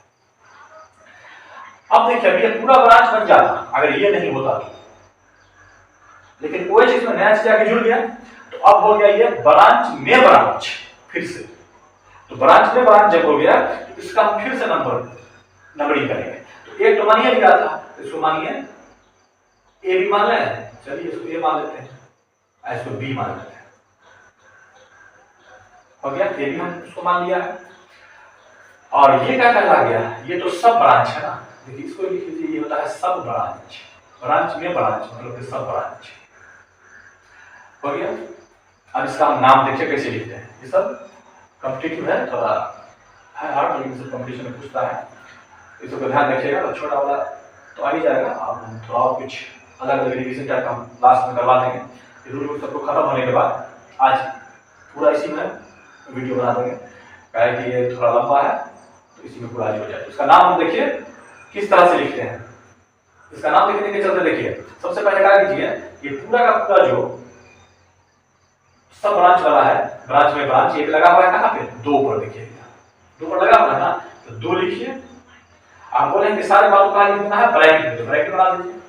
अब देखिए अभी ये पूरा ब्रांच बन जाता अगर ये नहीं होता तो, लेकिन OH इसमें नया चीज आके जुड़ गया, तो अब हो गया ये ब्रांच में ब्रांच फिर से। तो ब्रांच में ब्रांच जब हो गया तो इसका हम फिर से नंबरिंग करेंगे। तो एक तो मानिए लिया था, तो इसको मानिए ए भी मान लें, चलिए इसको ए मान लेते हैं, इसको बी मान लेते हैं, हो गया, ये भी हम इसको मान लिया है। और ये क्या कहला गया, ये तो सब ब्रांच है ना, देखिए इसको लिख लीजिए, ये होता है सब ब्रांच, ब्रांच में ब्रांच मतलब कि सब ब्रांच, हो गया। अब इसका हम नाम देखिए कैसे लिखते हैं, ये सब कॉम्पिटिटिव है, थोड़ा है हार्ड, लेकिन सब कंपटीशन में पूछता है, इसको ध्यान रखिएगा। तो छोटा वाला तो आ ही जाएगा, आप थोड़ा और कुछ अलग अलग रिवीजन टाइप हम लास्ट में करवा देंगे। रूल सबको खत्म होने के बाद आज पूरा इसी में वीडियो बना देंगे, क्या कि ये थोड़ा लंबा है तो इसी में पूरा आज हो जाए। इसका नाम देखिए किस तरह से लिखते हैं। इसका नाम लिखने के चलते देखिए सबसे पहले क्या कीजिए, ये पूरा का पूरा जो सब ब्रांच वाला है, ब्रांच में ब्रांच एक लगा हुआ है कहां पे, 2 पर, देखिए 2 पर लगा हुआ है ना, तो 2 लिखिए आप बोलेंगे सारे बातों का लिख देना है ब्रैकेट, तो ब्रैकेट बना दीजिए।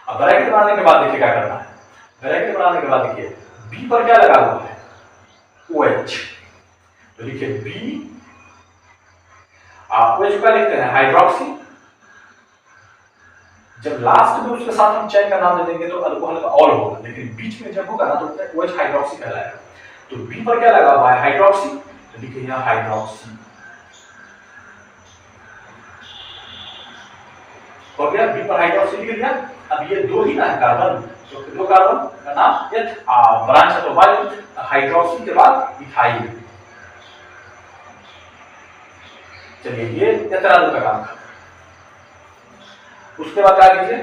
अब ब्रैकेट बनाने के बाद देखिए क्या करना है। ब्रैकेट बनाने के बाद देखिए बी पर क्या लगा हुआ है, OH, तो लिखिए बी, आप OH का लिखते हैं हाइड्रोक्सी। जब लास्ट में उसके साथ हम चेन का नाम दे देंगे तो अल्कोहल का ऑल होगा, लेकिन बीच में जब होगा ना तो OH हाइड्रोक्सी कहलाएगा। तो बी पर क्या लगा हुआ है, हाइड्रोक्सी, तो लिखिए यहाँ हाइड्रोक्सी हो गया। बी पर हाइड्रोक्सी लिख दिया। अब ये दो ही ना है कार्बन, तो दो कार्बन का नाम एथ, ब्रांच है तो वाई, हाइड्रोक्सी के बाद इथाइल। चलिए ये एथेनॉल का काम था। उसके बाद क्या कीजिए,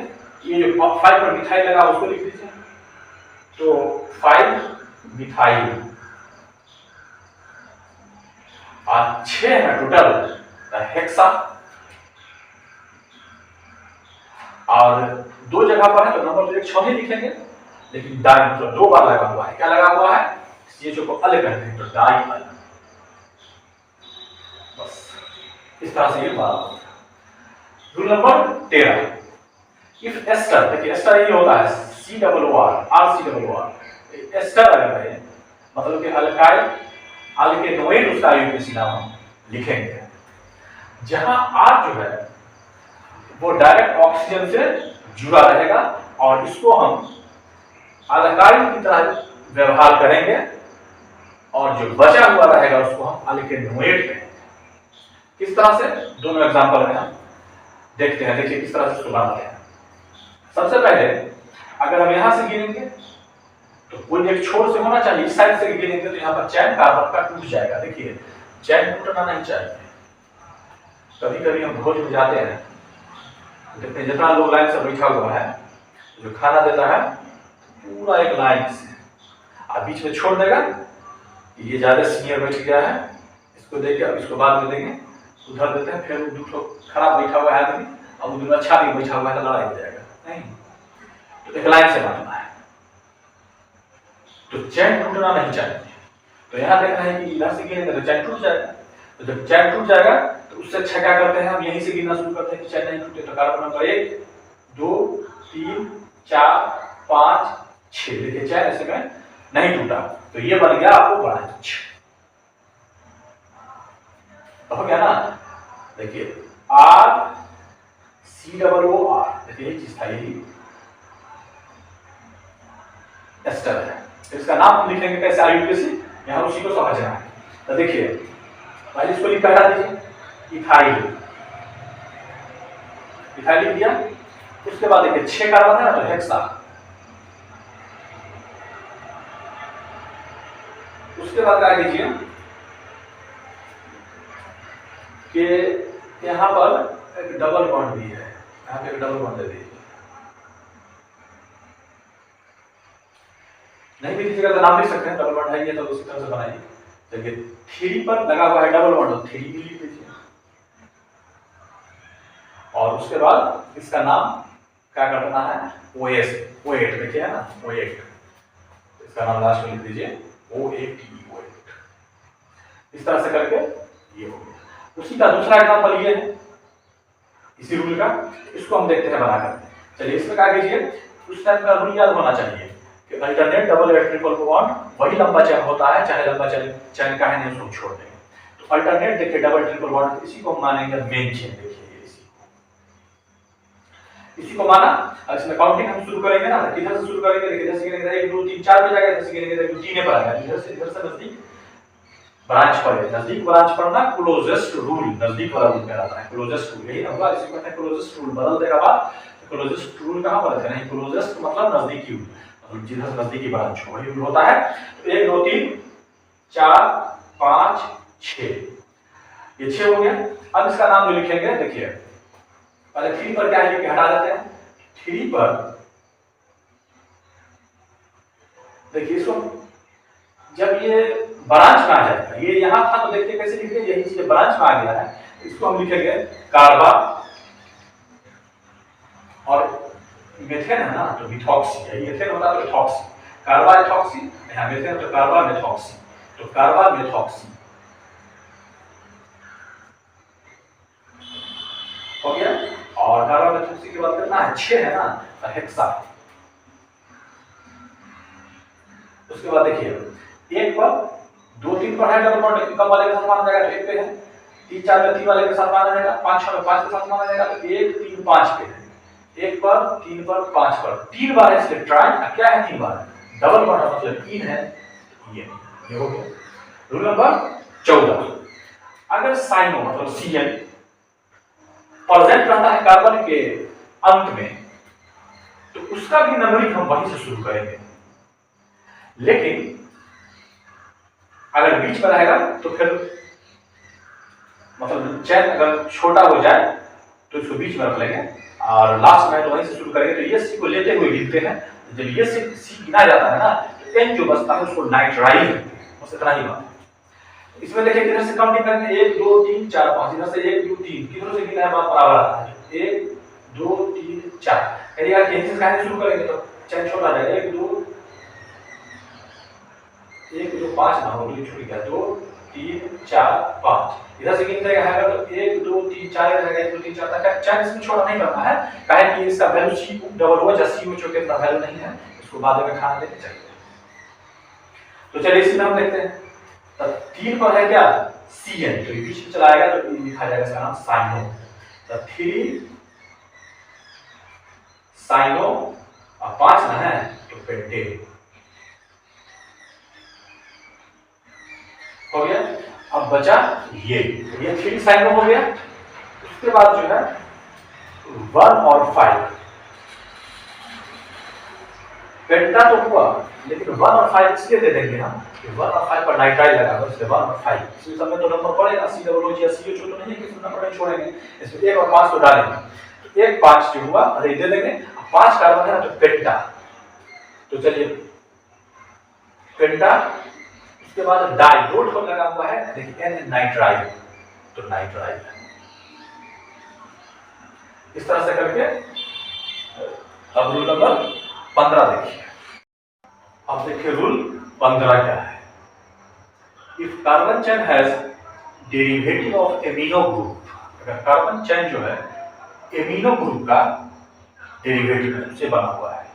ये जो 5 पर मिथाइल लगा उसको लिख दीजिए, तो 5 मिथाइल, और 6 है टोटल हेक्सा, और दो जगह पर है तो नंबर तो एक 6 ही लिखेंगे, लेकिन डाई मतलब 2 बार लगा हुआ है। क्या लगा हुआ है, CHO को अल कहते हैं, तो डाई अल। बस इस तरह से ये बात। रूल नंबर 13, इफ एस्टर, देखिए एस्टर ये होता है COOR, एस्टर अगर है मतलब कि अल्काइल अल्केनोइड उसका IUPAC नाम हम लिखेंगे। जहां R जो है वो डायरेक्ट ऑक्सीजन से जुड़ा रहेगा और इसको हम अल्काइल की तरह व्यवहार करेंगे, और जो बचा हुआ रहेगा उसको हम अल्केनोइड कहेंगे। किस तरह से, दोनों एग्जांपल में हम देखते हैं। देखिए किस तरह से इसको बनाते हैं। सबसे पहले अगर हम यहां से गिनेंगे तो कोई एक छोर से होना चाहिए, इस साइड से गिनेंगे तो यहाँ पर चैन कार्बन का टूट जाएगा। देखिए चैन टूटना नहीं चाहिए। कभी कभी हम भोज में जाते हैं, देखते हैं जितना लोग लाइन से बैठा हुआ है, जो खाना देता है पूरा एक लाइन से, और बीच में छोड़ देगा, ये ज्यादा सीनियर बैठ गया है, इसको देके अब इसको बाद में देंगे, उधर देते हैं, फिर दूसरा खराब बैठा हुआ है आदमी, अब उधर अच्छा भी बैठा हुआ है तो लड़ाई हो जाएगा। नहीं, तो एक लाइन से बांटना है, तो चैन टूटना नहीं चाहिए। तो यहाँ देखना है कि इधर से गिनेंगे तो चैन टूट जाएगा, तो जब चैन टूट जाएगा तो उससे अच्छा क्या करते हैं, हम यहीं से गिनना शुरू करते हैं कि चैन नहीं टूटे। तो कार्बन नंबर 1 2 3 4 5 6, देखिए चैन ऐसे में नहीं टूटा, तो ये बन गया आपको ब्रांच। तो हो गया ना, देखिए RCOOR, देखिए ये चीज था, यही एस्टर है। इसका नाम लिखेंगे कैसे, IUPAC, यहाँ उसी को समझना है। तो देखिए पहले इसको लिख हटा दीजिए, इथाइल, इथाइल लिख दिया। उसके बाद देखिए 6 कार्बन है ना, तो हेक्सा। उसके बाद क्या कीजिए कि यहाँ पर एक डबल बॉन्ड भी है, यहाँ पे एक डबल बॉन्ड दे दीजिए। नहीं भी दीजिएगा तो नाम लिख सकते हैं, डबल बॉन्ड है ये, तो उसी तरह से बनाइए। देखिए 3 पर लगा हुआ है डबल बॉन्ड, तो 3 भी लिख दीजिए। और उसके बाद इसका नाम क्या करना है, OH, देखिए है ना OH, इसका नाम लास्ट में लिख दीजिए OATE। इस तरह से करके ये हो गया। उसी का दूसरा एग्जांपल ये है, इसी रूल का, इसको हम देखते हैं बनाकर। चलिए इसमें क्या कीजिए, उस टाइप का रूल याद होना चाहिए कि अल्टरनेट डबल या ट्रिपल बॉन्ड वही लंबा चैन होता है, चाहे लंबा चैन का है नहीं उसको छोड़ देंगे। तो अल्टरनेट देखिए डबल ट्रिपल बॉन्ड, इसी को हम मानेंगे मेन चेन। देखिए इसी को माना। अब इसमें काउंटिंग हम शुरू करेंगे ना, किधर से शुरू करेंगे, देखिए इधर से गिनेंगे 1 2 3 4 पे जाएगा, इधर से गिनेंगे 1 2 3 पर आएगा, इधर से नजदीक ब्रांच पर है। नजदीक ब्रांच पढ़ना क्लोजेस्ट रूल, नजदीक वाला रूल कहलाता है क्लोजेस्ट रूल। यही होगा, इसी को कहते हैं क्लोजेस्ट रूल। बदल देगा बात, क्लोजेस्ट रूल कहां पर है, नहीं क्लोजेस्ट मतलब नजदीकी रूल, मतलब जिधर से नजदीकी ब्रांच हो वही रूल होता है। तो 1 2 3 4 5 6, ये 6 हो गया। अब इसका नाम जो लिखेंगे, देखिए पहले 3 पर क्या है लिख के हटा देते हैं। 3 पर देखिए इसको जब ये ब्रांच में आ जाएगा, ये यहां था तो देखिए कैसे लिखते हैं, यही चीज ब्रांच में आ गया है, इसको हम लिखेंगे कार्बा, और मेथेन है ना तो मिथॉक्सी है, मेथेन होता है तो मिथॉक्सी, कार्बा इथॉक्सी, यहां मेथेन तो कार्बा मिथॉक्सी, तो कार्बा मिथॉक्सी। और कार्बन मेथोक्सी की बात करना है 6 है ना, तो हेक्सा। उसके बाद देखिए 1 पर 2 3 पर है डबल बॉन्ड, कम वाले के साथ माना जाएगा तो 1 पे है, 3 4 में 3 वाले के साथ माना जाएगा, 5 6 में 5 के साथ माना जाएगा, तो 1 3 5 पे है, 1 पर 3 पर 5 पर 3 बार है, इसलिए ट्राई क्या है 3 बार डबल बॉन्ड मतलब 3 है, ये हो गया। रूल नंबर 14, अगर साइनो मतलब Cn प्रेजेंट रहता है कार्बन के अंत में तो उसका भी नंबरिंग हम वहीं से शुरू करेंगे, लेकिन अगर बीच में रहेगा तो फिर मतलब चैन अगर छोटा हो जाए तो इसको बीच में रख लेंगे और लास्ट में तो वहीं से शुरू करेंगे। तो ये सी को लेते हुए गिनते हैं, जब ये सी गिना जाता है ना तो एन जो बचता है उसको नाइट्राइल, बस इतना ही बात है। इसमें देखिए किधर से काउंटिंग करेंगे 1 2 3 4 5, इधर से 1 2 3 किधर से गिना है बात बराबर आता है 1 2 3 4, यदि आप यहीं से कहने शुरू करेंगे तो चैन छोटा आ जाएगा 1 2 5 ना हो तो छूट गया 2 3 4 5, इधर से गिनते हैं तो 1 2 3 4 रहेगा 1 2 3 4 तक, चैन इसमें छोटा नहीं करना है, काहे कि इसका वैल्यू सी डबल हो या सी हो चुके इतना वैल्यू नहीं है, इसको बाद में खाना देना चाहिए। तो चलिए इसी में हम देखते हैं, तो 3 पर है क्या Cn, तो बीच में चला आएगा तो लिखा जाएगा इसका नाम साइनो, तो 3 साइनो और 5 ना है तो पेंटेन हो गया। अब बचा ये 3 साइनो हो गया। उसके बाद जो है 1 और 5 पेंटा तो हुआ, लेकिन 1 और 5 इसलिए दे देंगे हम कि 1 और 5 पर नाइट्राइल लगा हुआ, इसलिए 1 और 5 इसमें सब में तो नंबर पड़ेगा, सी डबल ओ जी सी ओ तो नहीं है कि इसमें नंबर नहीं छोड़ेंगे, इसमें 1 और 5 तो डालेंगे, तो 1 5 जो हुआ अरे दे देंगे, 5 कार्बन है तो पेंटा, तो चलिए पेंटा। उसके बाद डाई 2 ठोक लगा हुआ है, देखिए एन नाइट्राइल, तो नाइट्राइल इस तरह से करके। अब रूल नंबर 15 देखिए, अब देखिए रूल 15 क्या है। If carbon chain has derivative of amino group, अगर कार्बन चेन जो है एमिनो ग्रुप का डेरिवेटिव से बना हुआ है,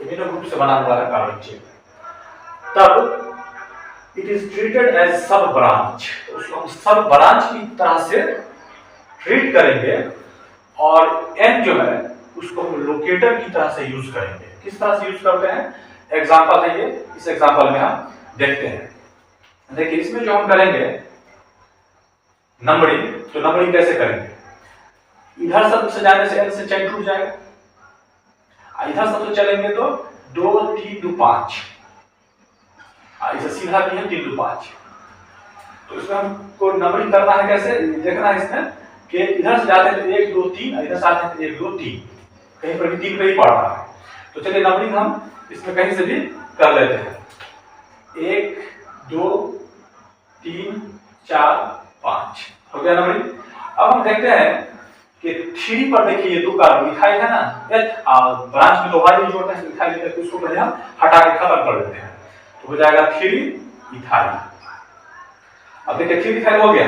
एमिनो ग्रुप से बना हुआ है कार्बन चेन, तब it is treated as sub branch, उसको हम सब ब्रांच की तरह से ट्रीट करेंगे और एन जो है उसको हम लोकेटर की तरह से यूज करेंगे। किस तरह से यूज करते हैं, एग्जांपल है ये, इस एग्जांपल में हम देखते हैं। देखिए इसमें जो हम करेंगे नंबरिंग, तो नंबरिंग कैसे करेंगे, इधर सब से जाने से एन से चेन टूट जाएगा, इधर सब से चलेंगे तो 2 3 2 5, इसे सीधा भी है 3 2 5, तो इसमें हमको नंबरिंग करना है कैसे, देखना है इसमें कि इधर से जाते हैं तो 1 2 3, इधर से आते हैं तो 1 2 3, कहीं पर भी 3 पे ही पड़ रहा है, तो चलिए नंबरिंग हम इसमें कहीं से भी कर लेते हैं, 1 2 3 4 5 हो गया नंबरिंग। अब हम देखते हैं कि 3 पर देखिए ये 2 कार्बन इथाइल है ना, ब्रांच में तो वाई जोड़ते हैं, इथाइल लेकर के उसको पहले हम हटा के खत्म कर देते हैं, तो हो जाएगा 3 इथाइल। अब देखिए 3 इथाइल हो गया।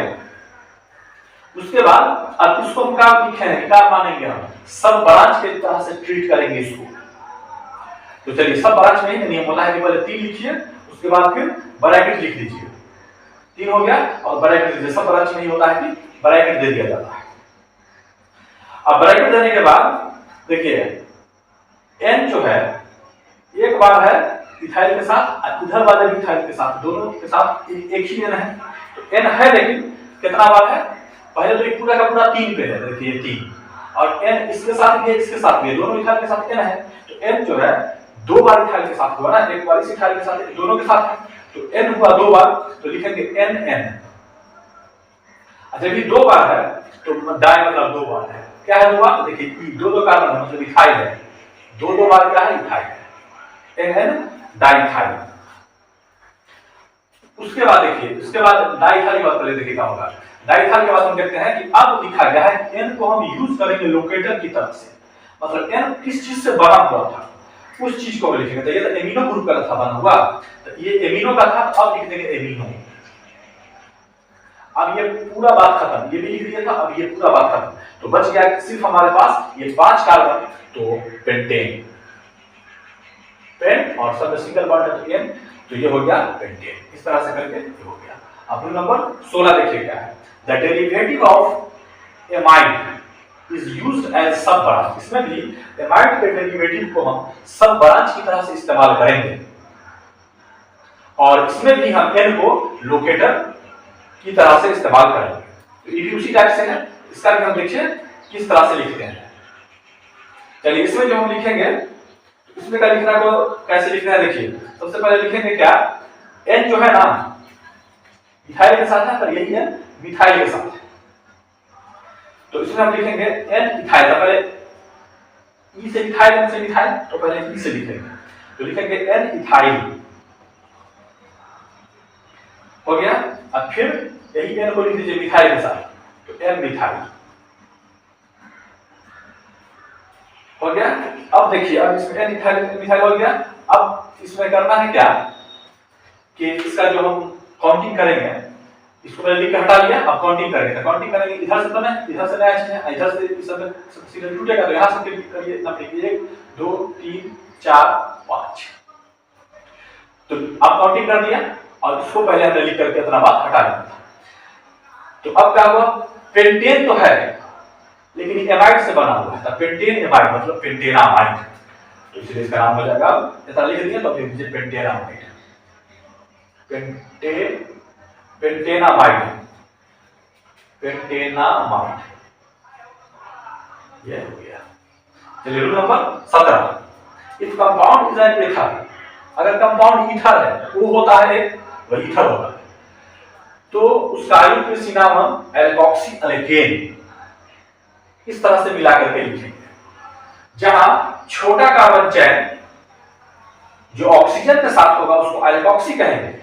उसके बाद अब इसको हम क्या लिखेंगे, क्या मानेंगे, हम सब ब्रांच की तरह से ट्रीट करेंगे इसको, तो चलिए सब ब्रांच में ही नियम बोला है कि पहले 3 लिखिए, उसके बाद फिर ब्रैकेट लिख लीजिए, 3 हो गया और ब्रैकेट लीजिए, सब ब्रांच में ही होता है कि ब्रैकेट दे दिया जाता है। अब ब्रैकेट देने के बाद देखिए एन जो है एक बार है इथाइल के साथ, इधर वाले भी इथाइल के साथ, दोनों के साथ एक ही एन है, तो एन है लेकिन कितना बार है, पहले तो एक पूरा का पूरा 3 पे है, देखिए 3, और एन इसके साथ भी है इसके साथ भी है, दोनों इथाइल के साथ एन है, तो एन जो है 2 बार इथाइल के साथ हुआ ना, एक बार इस इथाइल के साथ, दोनों के साथ है, तो एन हुआ 2 बार, तो लिखेंगे एन एन। जब ये 2 बार है तो डाई मतलब 2 बार है, क्या है 2 बार, देखिए 2 कार्बन है मतलब इथाइल है, 2 बार क्या है इथाइल है, एन एन डाइथाइल। उसके बाद देखिए, उसके बाद डाइथाइल की बात करें, देखिए क्या होगा, डाइथाइल के बाद हम देखते हैं कि अब लिखा गया है एन को हम यूज करेंगे लोकेटर की तरफ से, मतलब एन किस चीज से बना हुआ था उस चीज को लिखेंगे, तो ये तो एमिनो ग्रुप का था बना हुआ, तो ये एमिनो का था, अब लिख देंगे एमिनो। अब ये पूरा बात खत्म, ये भी लिख दिया था, अब ये पूरा बात खत्म, तो बच गया सिर्फ हमारे पास ये 5 कार्बन, तो पेंटेन, पेंट और सब सिंगल बॉन्ड है तो एन, तो ये हो गया पेंटेन। इस तरह से करके ये हो गया। अब रूल नंबर 16 देखिए क्या है, the derivative of amide is used as sub branch. इसमें भी एमाइड के डेरिवेटिव को हम सब ब्रांच की तरह से इस्तेमाल करेंगे, और इसमें भी हम एन को लोकेटर की तरह से इस्तेमाल करेंगे। तो ये भी उसी टाइप से है, इसका भी हम देखिए किस तरह से लिखते हैं। चलिए इसमें जो हम लिखेंगे, इसमें क्या लिखना को कैसे लिखना है देखिए। सबसे पहले लिखेंगे क्या, एन जो है ना इथाइल के साथ है, पर यही है मिथाइल के साथ है, तो इसमें हम लिखेंगे एन इथाइल। पहले ई से इथाइल, एन से मिथाइल, तो पहले ई से लिखेंगे, तो लिखेंगे एन इथाइल हो गया। अब फिर यही एन को लिख दीजिए मिथाइल के साथ, तो एन मिथाइल हो गया। अब देखिए, अब इसमें एन इथाइल मिथाइल हो गया। अब इसमें करना है क्या कि इसका जो हम काउंटिंग करेंगे, इसको पहले लिख के हटा लिया, अब काउंटिंग करेंगे, तो काउंटिंग करेंगे इधर से, तो ना इधर से नया है, इधर से इस सब सीरियल टूटेगा, तो यहां से करिए नंबर 1 2 3 4 5, तो अब काउंटिंग कर दिया, और इसको पहले हमने लिख करके इतना बात हटा लिया था। तो अब क्या हुआ, पेंटेन तो है लेकिन एमाइड से बना हुआ है, तो पेंटेन एमाइड मतलब पेंटेनामाइड, तो इसलिए इसका नाम हो जाएगा, ऐसा लिख दिया तो फिर मुझे पेंटेनामाइड, पेंटेनामाइड, पेंटेनामाइड, ये हो गया। चलिए rule number 17, if compound is an ether, अगर कंपाउंड ईथर है, वो होता है वही ईथर होता है, तो उसका आयुर्वेद नाम हम एल्कोक्सी एल्केन इस तरह से मिला करके लिखेंगे, जहां छोटा कार्बन चेन जो ऑक्सीजन के साथ होगा उसको एल्कोक्सी कहेंगे,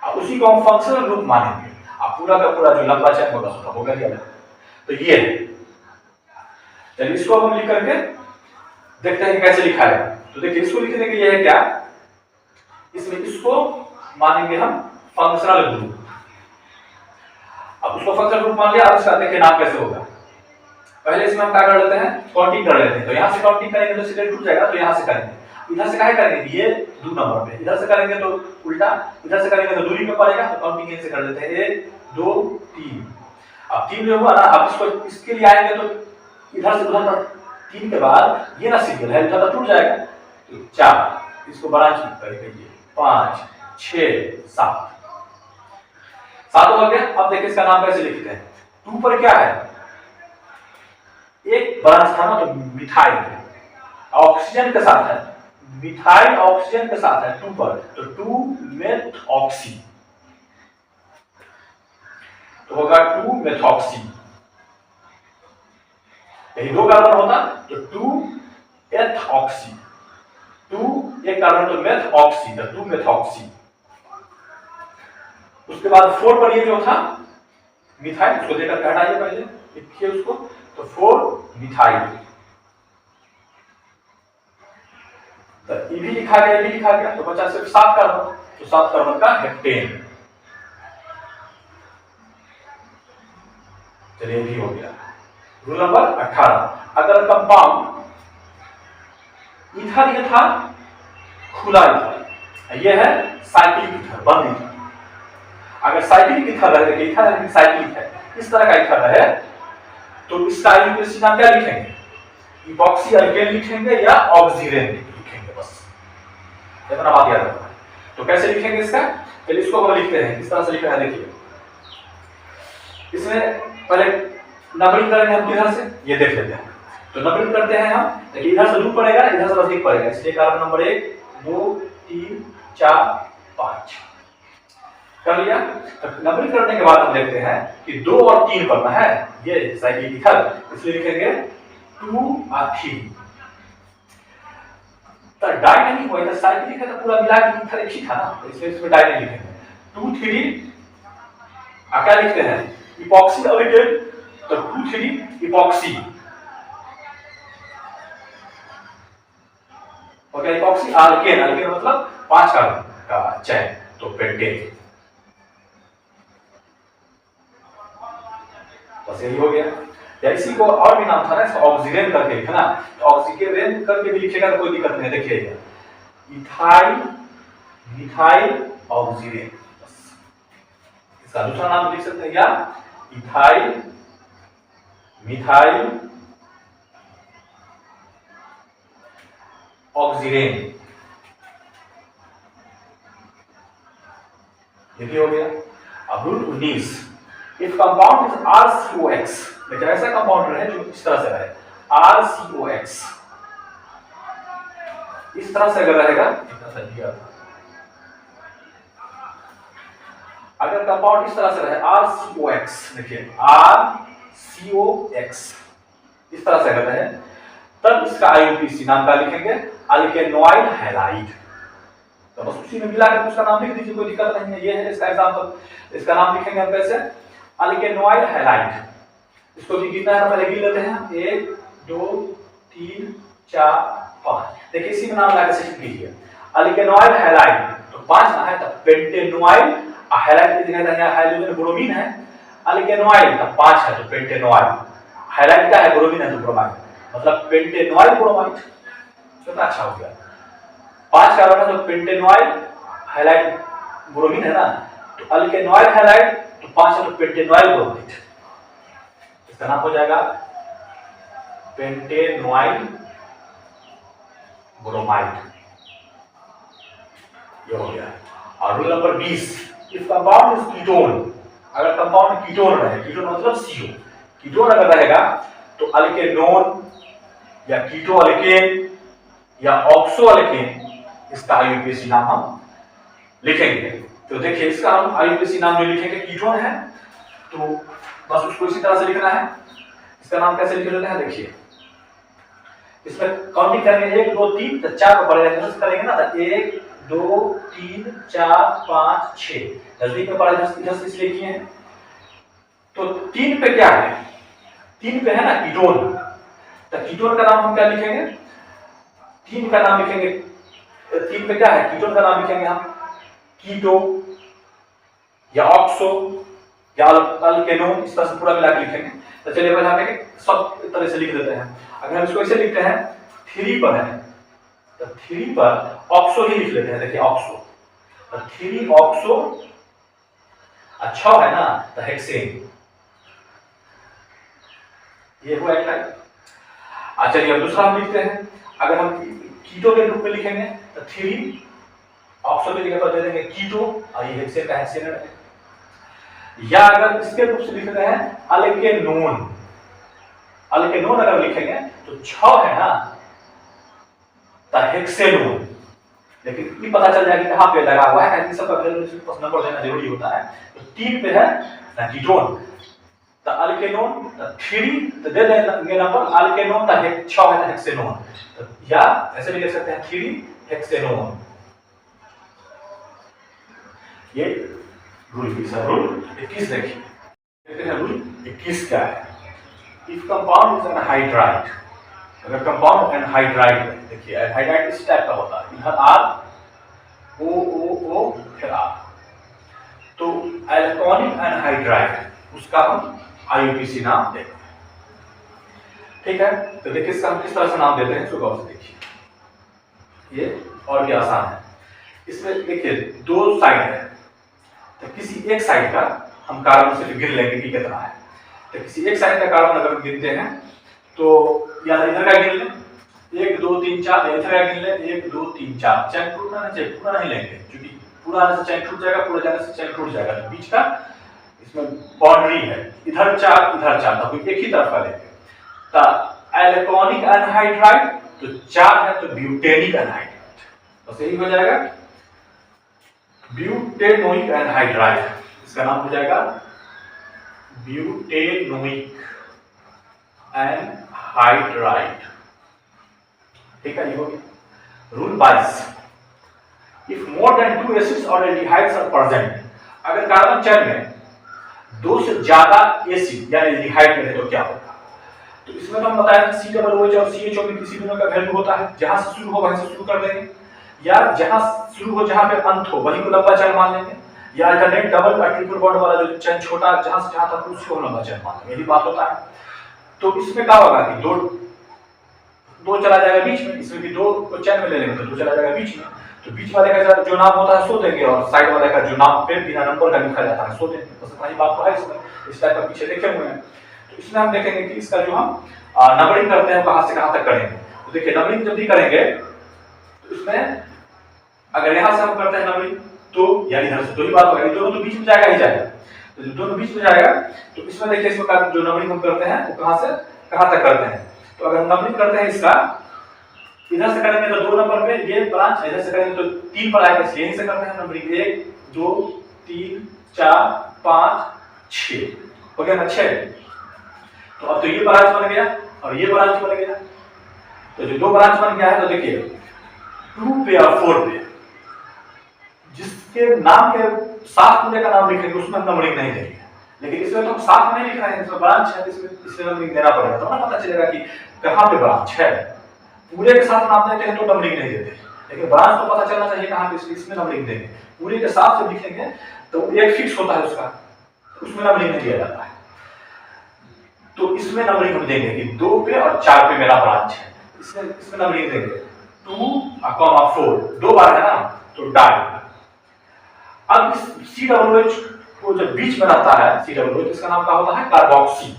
अब उसी को हम फंक्शनल ग्रुप मानेंगे, अब पूरा का पूरा जो लंबा चेन होगा उसका होगा क्या, तो ये है। चलिए इसको हम लिख करके देखते हैं कैसे लिखा है। तो देखिए इसको लिखने के लिए है क्या, इसमें इसको मानेंगे हम फंक्शनल ग्रुप। अब उसको फंक्शनल ग्रुप मान लिया, अब इसका देखिए नाम कैसे होगा। पहले इसमें हम क्या कर लेते हैं, काउंटिंग कर लेते हैं, तो यहां से काउंटिंग करेंगे तो सीरियल टूट जाएगा, तो यहां से करेंगे, इधर से काहे करेंगे, ये 2 नंबर पे, इधर से करेंगे तो उल्टा, इधर से करेंगे तो दूरी पे पड़ेगा, तो काउंटिंग ऐसे कर लेते हैं 1 2 3। अब 3 जो हुआ ना, अब इसको इसके लिए आएंगे तो इधर से उधर तक 3 के बाद ये ना सीरियल है, इधर टूट जाएगा, तो 4, इसको ब्रांच करेंगे 5 6 7 हो गया। अब देखिए इसका नाम कैसे लिखते हैं, 2 पर क्या है, एक ब्रांच था ना, तो मिथाइल ऑक्सीजन के साथ है, मिथाइल ऑक्सीजन के साथ है 2 पर, तो 2 मेथऑक्सी, तो होगा 2 मेथॉक्सी, यही 2 कार्बन होता तो 2 एथऑक्सी, 2 एक कार्बन तो मेथऑक्सी, तो 2 मेथॉक्सी। उसके बाद 4 पर ये जो था मिथाइल, उसको देकर हटाइए, पहले लिखिए उसको, तो 4 मिथाइल, तो ये भी लिखा गया, ये भी लिखा गया, तो बचा सिर्फ 7 कार्बन, तो 7 कार्बन का हेप्टेन। चलिए भी हो गया। रूल नंबर 18, अगर कंपाउंड ईथर ये था खुला ईथर, ये है साइक्लिक ईथर, बंद ईथर, अगर साइक्लिक ईथर रहे, देखिए ईथर है साइक्लिक है, इस तरह का ईथर रहे, तो इसका आयुर्वेद नाम क्या लिखेंगे, इपॉक्सी अल्केन लिखेंगे या ऑक्सीरेन लिखेंगे, बस इतना बात याद रखना। तो कैसे लिखेंगे इसका, चलिए इसको हम लिखते हैं, किस तरह से लिखा है देखिए। इसमें पहले नंबरिंग करेंगे हम किधर से, ये देख लेते हैं, तो नंबरिंग करते हैं हम, देखिए इधर से दूर पड़ेगा, इधर से नजदीक पड़ेगा, इसलिए कार्बन नंबर 1 2 3 4 5 कर लिया। तो नंबरिंग करने के बाद हम देखते हैं कि 2 और 3 पढ़ना है, ये साइक्लिक ईथर, इसलिए लिखेंगे 2 और 3, तो डाई नहीं हुआ, इधर साइक्लिक है तो पूरा मिला के ईथर एक ही था ना, तो इसलिए इसमें डाई नहीं लिखेंगे, 2 3 क्या लिखते हैं, इपॉक्सी अल्केन, तो 2 3 इपॉक्सी हो गया, इपॉक्सी अल्केन, अल्केन मतलब 5 कार्बन का चेन, तो पेंटेन। बस यही हो गया। या इसी को और भी नाम था ना, इसको ऑक्सीजन करके लिखना, तो ऑक्सीजन करके भी लिखेगा तो कोई दिक्कत नहीं। देखिएगा इथाइल मिथाइल ऑक्सीजन, इसका दूसरा नाम लिख सकते हैं क्या, इथाइल मिथाइल ऑक्सीजन, ये भी हो गया। अब rule 19, if compound is RCOX, देखिए ऐसा कंपाउंड है जो इस तरह से रहे, RCOX इस तरह से अगर रहेगा, अगर कंपाउंड इस तरह से रहे RCOX, देखिए RCOX इस तरह से अगर रहे, तब इसका IUPAC नाम क्या लिखेंगे, अल्केनॉइड हैलाइड। तो बस उसी में मिलाकर उसका नाम लिख दीजिए, कोई दिक्कत नहीं है। ये है इसका एग्जांपल, इसका नाम लिखेंगे हम कैसे, अल्केनॉइड हैलाइड। इसको भी कितना है पहले गिन लेते हैं, 1 2 3 4 5। देखिए इसी में नाम लगा के कीजिए, अल्केनॉइड हैलाइड, तो 5 ना है तो पेंटेनॉइड, हैलाइड की जगह यहाँ हाइड्रोजन ब्रोमीन है, अल्केनॉइड का 5 है तो पेंटेनॉइड, हैलाइड का है ब्रोमीन है तो ब्रोमाइड, मतलब पेंटेनॉइड ब्रोमाइड। कितना अच्छा हो गया, 5 कार्बन है तो पेंटेनॉइड हैलाइड ब्रोमीन है ना, तो अल्केनॉइड हैलाइड, तो 5 है तो पेंटेनॉइड ब्रोमाइड, इसका नाम हो जाएगा पेंटेनॉइड ब्रोमाइड। ये हो गया। और rule number 20, if compound is ketone, अगर कंपाउंड कीटोन रहे, कीटोन मतलब CO, कीटोन अगर रहेगा तो अल्केनोन या कीटो अल्केन या ऑक्सो अल्केन, इसका IUPAC नाम हम लिखेंगे। तो देखिए इसका हम IUPAC नाम जो लिखेंगे, कीटोन है तो बस उसको इसी तरह से लिखना है। इसका नाम कैसे लिख लेते हैं, देखिए इसमें काउंटिंग करेंगे 1 2 3 तो 4 को पढ़ेगा, जैसे करेंगे ना तो 1 2 3 4 5 6, नजदीक में पढ़ा इधर से इसलिए किए हैं। तो 3 पे क्या है, 3 पे है ना कीटोन, तो कीटोन का नाम हम क्या लिखेंगे, 3 का नाम लिखेंगे, 3 पे क्या है कीटोन का नाम लिखेंगे हम कीटो या ऑक्सो या अल्केनोन, इस तरह से पूरा मिला के लिखेंगे। तो चलिए पहले हम सब तरह से लिख देते हैं। अगर हम इसको ऐसे लिखते हैं, 3 पर है तो 3 पर ऑक्सो ही लिख लेते हैं। देखिए ऑक्सो, तो 3 ऑक्सो, अच्छा है ना तो हेक्सेन, ये हुआ एक टाइप। चलिए अब दूसरा हम लिखते हैं, अगर हम कीटो के रूप में लिखेंगे तो 3 ऑक्सो की जगह पर दे देंगे कीटो, और ये हेक्सेन का हेक्सेन है। या अगर इसके रूप से लिख रहे हैं अल्केनोन, अल्केनोन अगर लिखेंगे तो 6 है ना तो हेक्सेनोन, लेकिन ये पता चल जाएगा कहां पे लगा हुआ है, सबका प्रश्न नंबर देना जरूरी होता है। तो 3 पे है ना कीटोन, तो अल्केनोन, तो 3 तो दे देंगे नंबर अल्केनोन, तो 6 है हेक्सेनोन, तो या ऐसे भी लिख सकते हैं 3 हेक्सेनोन। ये रूल 20 है। रूल 21 देखिए, देखते हैं रूल 21 क्या है। इफ कंपाउंड इज एनहाइड्राइड, अगर कंपाउंड एनहाइड्राइड है, देखिए एनहाइड्राइड इस टाइप का होता है, इधर R O O O फिर R, तो एल्कोनिक एनहाइड्राइड उसका हम IUPAC नाम देते हैं। ठीक है, तो देखिए इसका हम किस तरह से नाम देते हैं, इसको गौर से देखिए, ये और भी आसान है। इसमें देखिए 2 साइड है, तो किसी एक साइड का हम कार्बन से गिन लेंगे कि कितना है। तो किसी एक साइड का कार्बन अगर गिनते हैं तो या इधर का गिन लें 1 2 3 4, इधर का गिन लें 1 2 3 4, चैन टूटना नहीं चाहिए, पूरा नहीं लेंगे क्योंकि पूरा आने से चैन टूट जाएगा, पूरा जाने से चैन टूट जाएगा। तो बीच का इसमें बाउंड्री है, इधर 4 इधर 4, तो कोई एक ही तरफ का लेंगे। तो एल्कोनिक एनहाइड्राइड तो 4 है तो ब्यूटेनिक एनहाइड्राइड, बस यही हो जाएगा ब्यूटेनोइक एनहाइड्राइड, इसका नाम हो जाएगा ब्यूटेनोइक एनहाइड्राइड। ठीक है, ये हो गया। Rule 22, if more then 2 acids और एल्डिहाइड्स आर प्रेजेंट, अगर कार्बन चेन में 2 से ज्यादा एसिड या एल्डिहाइड रहे तो क्या होगा। तो इसमें तो हम बताया था COOH और CHO में किसी दोनों का वैल्यू होता है, जहां से शुरू हो वहीं से शुरू कर देंगे, या जहां शुरू हो जहां पे अंत हो वहीं को लंबा चल मान लेंगे, या अल्टरनेट डबल और ट्रिपल बॉन्ड वाला जो चेन छोटा जहां से जहां तक उसको लंबा चेन मान लो, यही बात होता है। तो इसमें क्या होगा कि दो चला जाएगा बीच में, इसमें भी दो को चेन में ले लेंगे तो दो चला जाएगा बीच में, तो बीच वाले का जो नाम होता है सो देंगे और साइड वाले का जो नाम पे बिना नंबर का लिखा जाता है सो देंगे। बस इतना ही बात तो है इसमें, इस टाइप का पीछे लिखे हुए हैं। तो इसमें हम देखेंगे कि इसका जो हम नंबरिंग करते हैं कहां से कहां तक करेंगे। तो देखिए नंबरिंग जब भी करेंगे तो इसमें अगर यहां से हम करते हैं नंबरिंग तो यानी इधर से तो ही बात होगी, दोनों तो बीच में जाएगा ही जाएगा, तो जो दोनों बीच में जाएगा तो इसमें देखिए इसमें जो नंबरिंग हम करते हैं वो कहां से कहां तक करते हैं। तो अगर हम नंबरिंग करते हैं इसका इधर से करेंगे तो 2 नंबर पे ये ब्रांच, इधर से करेंगे तो 3 पर आएगा, यहीं से करते हैं नंबरिंग 1 2 3 4 5 6 हो गया ना 6। तो अब तो ये ब्रांच बन गया और ये ब्रांच बन गया, तो जो 2 ब्रांच बन गया है तो देखिए 2 पे और 4 पे जिसके नाम के साथ पूरे का नाम लिखेंगे उसमें हम नंबरिंग नहीं देंगे, लेकिन इसमें तो हम साथ में नहीं लिख रहे हैं, इसमें ब्रांच है इसमें नंबरिंग देना पड़ेगा, तो ना पता चलेगा कि कहां पे ब्रांच है। पूरे के साथ नाम देते हैं तो नंबरिंग नहीं देते, लेकिन ब्रांच तो पता चलना चाहिए कहां पे, इसमें नंबरिंग देंगे। पूरे के साथ जब लिखेंगे तो एक फिक्स होता है उसका, उसमें नंबरिंग नहीं दिया जाता है। तो इसमें नंबरिंग हम देंगे कि 2 पे और 4 पे मेरा ब्रांच है, इसमें नंबरिंग देंगे 2 और 4 2 बार है ना तो डाई। अब इस COOH को जब बीच में रहता है COOH, इसका नाम क्या होता है कार्बोक्सी,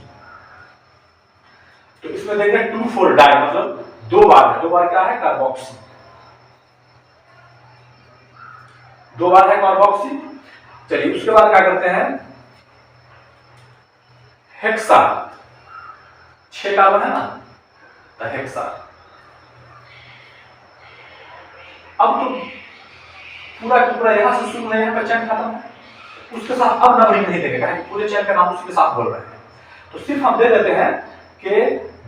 तो इसमें देंगे 2 4 डाई, मतलब 2 बार है, 2 बार क्या है कार्बोक्सी, 2 बार है कार्बोक्सी। चलिए उसके बाद क्या करते हैं हेक्सा, 6 कार्बन है ना तो हेक्सा। अब तो पूरा का पूरा यहां से शुरू है, यहां का चैन खत्म है, उसके साथ अब नंबरिंग नहीं देंगे क्योंकि पूरे चैन का नाम उसके साथ बोल रहे हैं, तो सिर्फ हम दे देते हैं कि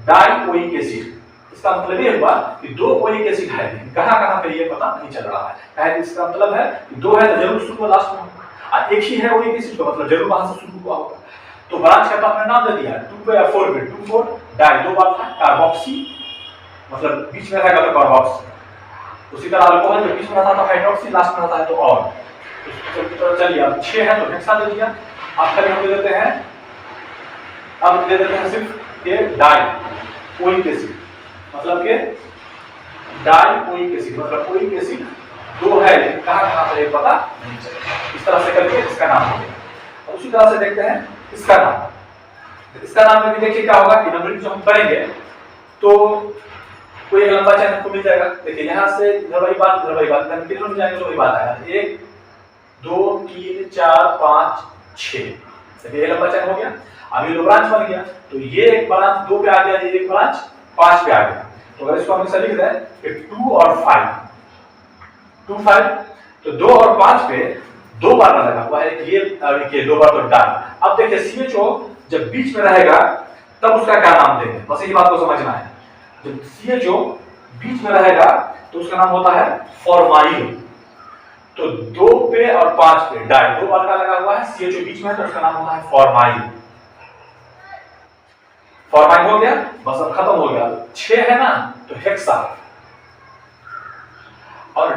डाइओइक एसिड। इसका मतलब ये हुआ कि 2 ओइक एसिड है, कहां कहां पे ये पता नहीं चल रहा है, कहे इसका मतलब है कि 2 है तो जरूर शुरू लास्ट में होगा, और एक ही है ओइक एसिड का मतलब जरूर वहां से शुरू हुआ होगा। तो ब्रांच का हमने नाम दे दिया 2 पे या 4 पे, 2 4 डाई, 2 बार था कार्बोक्सी, मतलब बीच में रहेगा तो कार्बोक्सी। उसी तरह अल्कोहल जब बीच में रहता है तो हाइड्रोक्सी, लास्ट में रहता है तो और। तो चलिए अब 6 है तो हेक्सा दे दिया। अब फिर हम दे देते हैं, अब दे देते हैं सिर्फ ये डाइओइक एसिड, मतलब के डाइओइक एसिड, मतलब ओइक एसिड 2 है लेकिन कहां पर ये पता नहीं चलेगा। इस तरह से करके इसका नाम हो गया। और उसी तरह से देखते हैं इसका नाम, इसका नाम में भी देखिए क्या होगा कि नंबरिंग जो हम करेंगे तो कोई एक लंबा चैन आपको मिल जाएगा। देखिए यहां से इधर वही बात हम कितने में जाएंगे तो वही बात आएगा 1 2 3 4 5 6, देखिए ये लंबा चैन हो गया। अब ये 2 ब्रांच बन गया, तो ये एक ब्रांच 2 पे आ गया, ये एक ब्रांच 5 पे आ गया। तो अगर इसको हम ऐसा लिख दें कि 2 और 5 2 5, तो 2 और 5 पे 2 बार लगा हुआ है, ये 2 बार तो डाई। अब देखिए CHO जब बीच में रहेगा तब उसका क्या नाम देंगे, बस ये बात को समझना है। जब CHO बीच में रहेगा तो उसका नाम होता है फॉर्माइल। तो 2 पे और 5 पे डाई 2 बार का लगा हुआ है, CHO बीच में है तो उसका नाम होता है फॉर्माइल। फॉर्माइल हो गया, बस अब खत्म हो गया। 6 है ना तो हेक्सा, और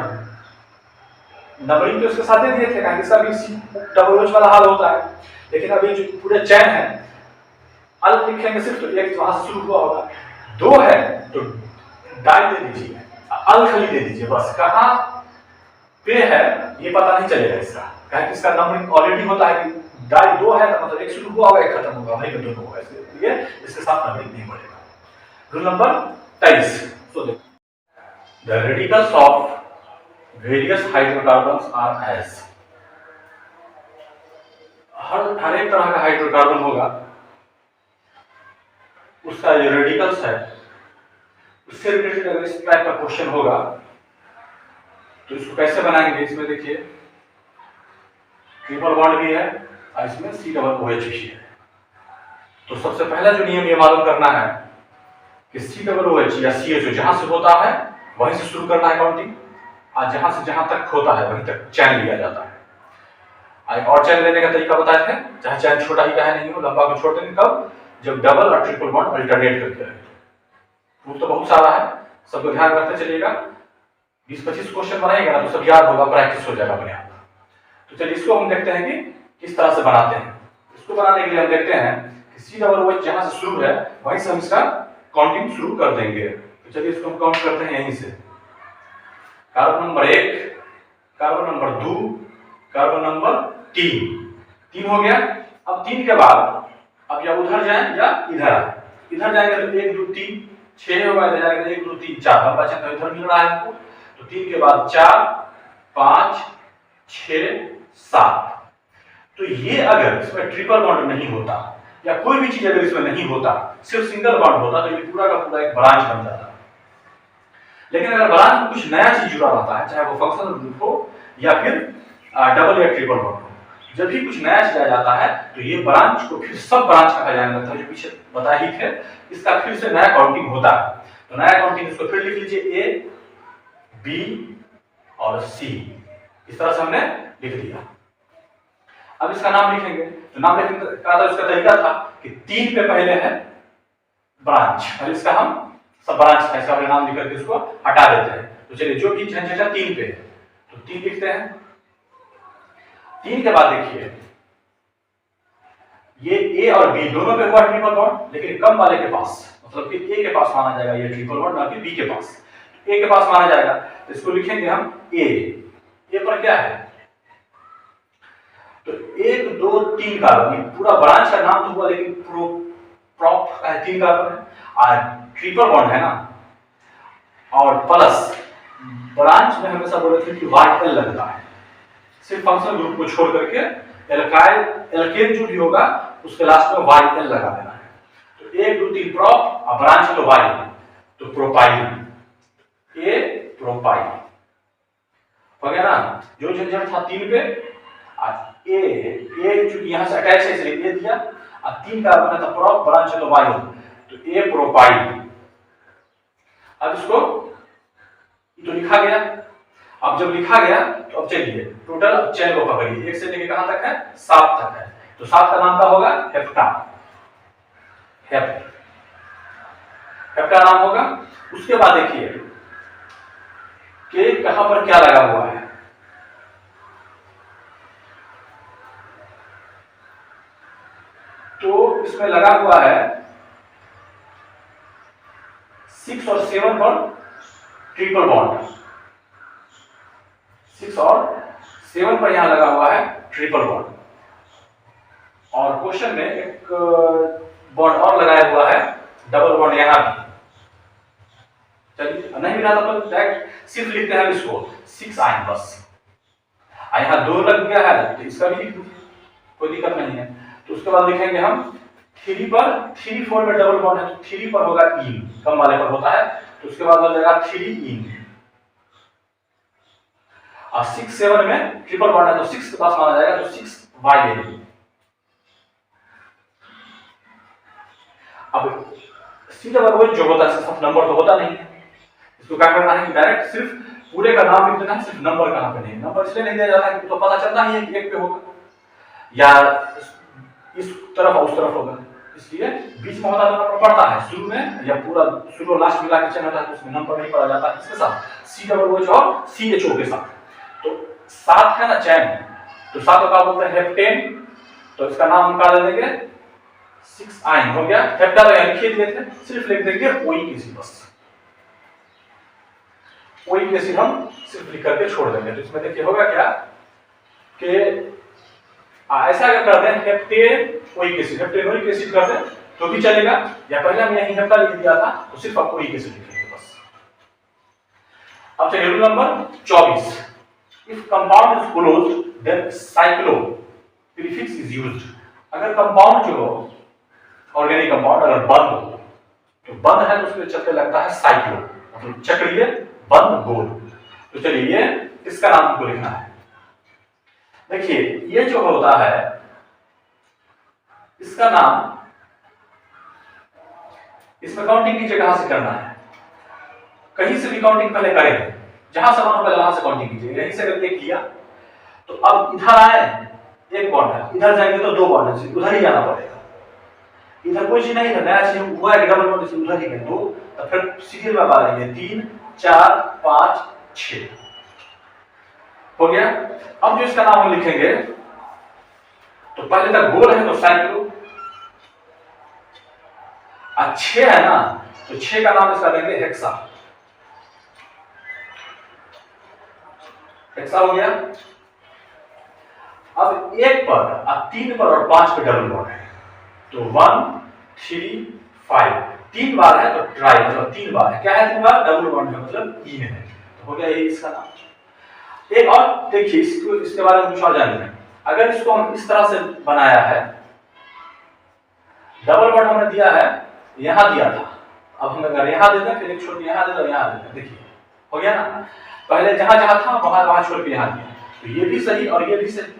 नंबरिंग तो इसके साथ ही दिए थे क्योंकि इसका भी COOH वाला हाल होता है, लेकिन अभी जो पूरे चैन है अल लिखेंगे सिर्फ तो एक वहां से शुरू हुआ होगा। 2 है तो डाई दे दीजिए, अल खाली दे दीजिए, बस कहां पे है ये पता नहीं चलेगा इसका, क्योंकि इसका नंबरिंग ऑलरेडी होता है कि डाई 2 है तो मतलब एक शुरू हुआ होगा एक खत्म होगा, वहीं पे दोनों होगा, इसलिए इसके साथ नंबरिंग नहीं बढ़ेगा। रूल नंबर 23, सो देखो the radicals of various hydrocarbons are as, हर एक तरह का हाइड्रोकार्बन होगा, उसका जो रेडिकल्स है उससे रिलेटेड अगर इस टाइप का क्वेश्चन होगा तो इसको कैसे बनाएंगे। इसमें देखिए ट्रिपल बॉन्ड भी है और इसमें COOH भी है। तो सबसे पहला जो नियम ये मालूम करना है कि COOH या CHO जहां से होता है वहीं से शुरू करना है काउंटिंग, और जहां से जहां तक होता है वहीं तक चैन लिया जाता है। और चैन लेने का तरीका बताए थे, चाहे चैन छोटा ही कहे नहीं हो, लंबा को छोड़ देंगे कब, जब डबल और ट्रिपल बॉन्ड अल्टरनेट करके रहे। प्रूफ तो बहुत सारा है, सबको ध्यान रखते चलिएगा। 20-25 क्वेश्चन बनाएंगे ना तो सब याद होगा, प्रैक्टिस हो जाएगा अपने आप। तो चलिए इसको हम देखते हैं कि किस तरह से बनाते हैं। इसको बनाने के लिए हम देखते हैं कि C जहां से शुरू है वहीं से हम इसका काउंटिंग शुरू कर देंगे। तो चलिए इसको हम काउंट करते हैं यहीं से। Carbon number 1, carbon number 2, carbon number 3 हो गया। अब 3 के बाद अब या उधर जाएं या इधर आए। इधर जाएंगे तो 1 2 3 6 होगा, इधर जाएंगे तो 1 2 3 4 लंबा चक्र तो इधर मिल रहा है हमको। तो 3 के बाद 4 5 6 7। तो ये अगर इसमें ट्रिपल बॉन्ड नहीं होता या कोई भी चीज अगर इसमें नहीं होता, सिर्फ सिंगल बॉन्ड होता, तो ये पूरा का पूरा एक ब्रांच बन जाता। लेकिन अगर ब्रांच में कुछ नया चीज जुड़ा रहता है, चाहे वो फंक्शनल ग्रुप हो या फिर डबल या ट्रिपल बॉन्ड हो, जब भी कुछ नया चीज आ जाता है तो ये ब्रांच को फिर सब ब्रांच कहा जाने लगता है। जो पीछे बता ही थे, इसका फिर से नया काउंटिंग होता है। तो नया काउंटिंग इसको फिर लिख लीजिए A, B और C। इस तरह से हमने लिख दिया। अब इसका नाम लिखेंगे। तो नाम लिखने का इसका तरीका था कि 3 पे पहले है ब्रांच और इसका हम सब ब्रांच है, इसका नाम लिख करके इसको हटा देते हैं। तो चलिए जो भी झंझटा 3 पे है तो 3 लिखते हैं। 3 के बाद देखिए ये A और B दोनों पे हुआ ट्रिपल बॉन्ड, लेकिन कम वाले के पास, मतलब कि A के पास माना जाएगा ये ट्रिपल बॉन्ड, ना कि B के पास। A के पास माना जाएगा तो इसको लिखेंगे हम A। A पर क्या है तो 1 2 3 कार्बन, पूरा ब्रांच का नाम तो हुआ लेकिन प्रॉप 3 कार्बन है और ट्रिपल बॉन्ड है ना। और प्लस ब्रांच में हमेशा बोले थे कि YL लगता है, सिर्फ फंक्शनल ग्रुप को छोड़ करके एल्काइल एल्केन जो भी होगा उसके लास्ट में YL लगा देना है। तो 1 2 3 प्रॉप और ब्रांच तो Y, तो प्रोपाइल, A प्रोपाइल हो गया ना। जो झंझट था 3 पे A चूंकि यहां से अटैच है इसलिए A दिया और 3 कार्बन है तो प्रॉप, ब्रांच है तो Y, तो A प्रोपाइल। अब इसको तो लिखा गया। अब जब लिखा गया तो अब चलिए टोटल चेन को पकड़िए, 1 से लेकर कहां तक है 7 तक है। तो 7 का नाम क्या होगा हेप्टा, हेप्टा नाम होगा। उसके बाद देखिए कि कहां पर क्या लगा हुआ है। तो इसमें लगा हुआ है 6 और 7 पर ट्रिपल बॉन्ड, 6 और 7 पर यहां लगा हुआ है ट्रिपल बॉन्ड। और क्वेश्चन में एक बॉन्ड और लगाया हुआ है डबल बॉन्ड यहां भी। चलिए नहीं मिला तो डायरेक्ट सिर्फ लिखते हैं इसको 6 आयन बस। यहां 2 लग गया है तो इसका भी लिख दीजिए, कोई दिक्कत नहीं है। तो उसके बाद लिखेंगे हम 3 पर, 3 4 में डबल बॉन्ड है तो 3 पर होगा इन, कम वाले पर होता है। तो उसके बाद हो जाएगा 3 इन। और 6 7 में ट्रिपल बॉन्ड है तो 6 के पास माना जाएगा तो 6 YL। अब C डबल जो होता है सिर्फ नंबर तो होता नहीं है, इसको क्या करना है कि डायरेक्ट सिर्फ पूरे का नाम लिख देना है, सिर्फ नंबर कहां पे नहीं। नंबर इसलिए नहीं दिया जाता है कि तो पता चलता ही है कि 1 पे होगा या इस तरफ और उस तरफ होगा, इसलिए बीच में होता नंबर पड़ता है शुरू में या पूरा शुरू और लास्ट मिला के चेन होता है तो उसमें नंबर नहीं पड़ा जाता है। इसके साथ C डबल और CHO के साथ तो 7 है ना चैन, तो 7 का बोलते हैं हेप्टेन। तो इसका नाम हम क्या दे देंगे 6 आयन हो गया। हेप्टा तो यहां लिख दिए थे, सिर्फ लिख देंगे ओइक एसिड, बस ओइक एसिड हम सिर्फ लिख करके छोड़ देंगे। तो इसमें देखिए होगा क्या कि ऐसा अगर कर दें heptane oic acid, heptane oic acid कर दें तो भी चलेगा, या पहले हमने यहीं हेप्टा लिख दिया था तो सिर्फ आपको ओइक एसिड लिखेंगे बस। अब चलिए rule number 24, if compound is closed then cyclo prefix is used। अगर कंपाउंड जो ऑर्गेनिक कंपाउंड अगर बंद हो तो बंद है तो उसके चलते लगता है साइक्लो, मतलब चक्रीय बंद गोल। तो चलिए इसका नाम हमको लिखना है। देखिए ये जो होता है इसका नाम, इसमें काउंटिंग की जगह से करना है, कहीं से भी काउंटिंग पहले करें, जहां से मानो पहले वहां से काउंटिंग कीजिए। यहीं से अगर एक किया तो अब इधर आए 1 बॉन्ड है, इधर जाएंगे तो 2 बॉन्ड है, उधर ही जाना पड़ेगा। इधर कोई चीज नहीं है, नया चीज हुआ है डबल बॉन्ड से उधर ही गए 2, तो फिर सीरियल में आ रही है 3 4 5 6। हो गया। अब जो इसका नाम हम लिखेंगे, तो पहले तक गोल है तो साइक्लो, 6 है ना, तो 6 का नाम इसका देंगे हेक्सा। हेक्सा हो गया। अब 1 पर, 3 पर और 5 पर डबल बॉन्ड है, तो 1 3 5, 3 बार है तो ट्राई, मतलब 3 बार है। क्या है 3 बार? डबल बॉन्ड है, मतलब इन है। तो हो गया ये इसका नाम। एक और देखिए, इसके बारे में कुछ और जानिए। अगर इसको हम इस तरह से बनाया है, डबल बॉन्ड हमने दिया है, यहां दिया था, अब हम अगर यहां देते हैं, फिर एक छोड़ के यहां देते हैं, यहां देते हैं, देखिए हो गया ना। पहले जहां जहां था वहां छोड़ के यहां दिया, तो ये भी सही और ये भी सही,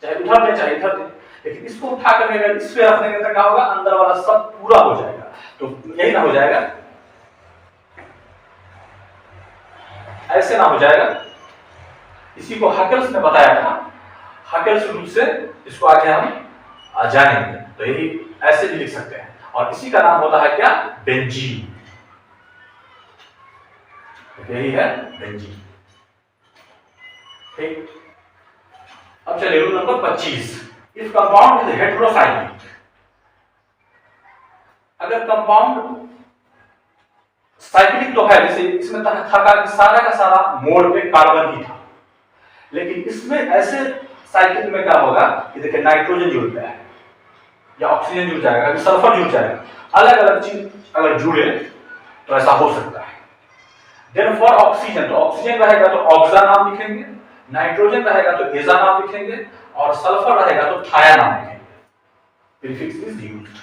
चाहे उधर दे चाहे इधर दे। लेकिन इसको उठा करके अगर इस पे रख देंगे तो क्या होगा, अंदर वाला सब पूरा हो जाएगा, तो यही ना हो जाएगा, ऐसे ना हो जाएगा। इसी को हकेल्स ने बताया था, हकेल्स रूल से इसको आगे हम जानेंगे। तो यही ऐसे भी लिख सकते हैं, और इसी का नाम होता है क्या, बेंजीन। यही है बेंजीन। ठीक, अब चलिए rule number 25। If compound is heterocyclic, अगर कंपाउंड साइक्लिक तो है, जैसे इसमें था कि सारा का सारा मोड़ पे कार्बन ही था, लेकिन इसमें ऐसे साइकिल में क्या होगा कि देखिए नाइट्रोजन जुड़ गया है या ऑक्सीजन जुड़ जाएगा, सल्फर जुड़ जाएगा, अलग अलग चीज अगर जुड़े तो ऐसा हो सकता है। देन फॉर ऑक्सीजन, तो ऑक्सीजन रहेगा तो ऑक्सा नाम लिखेंगे, नाइट्रोजन रहेगा तो एजा नाम लिखेंगे, और सल्फर रहेगा तो थाया नाम लिखेंगे। Prefix is used.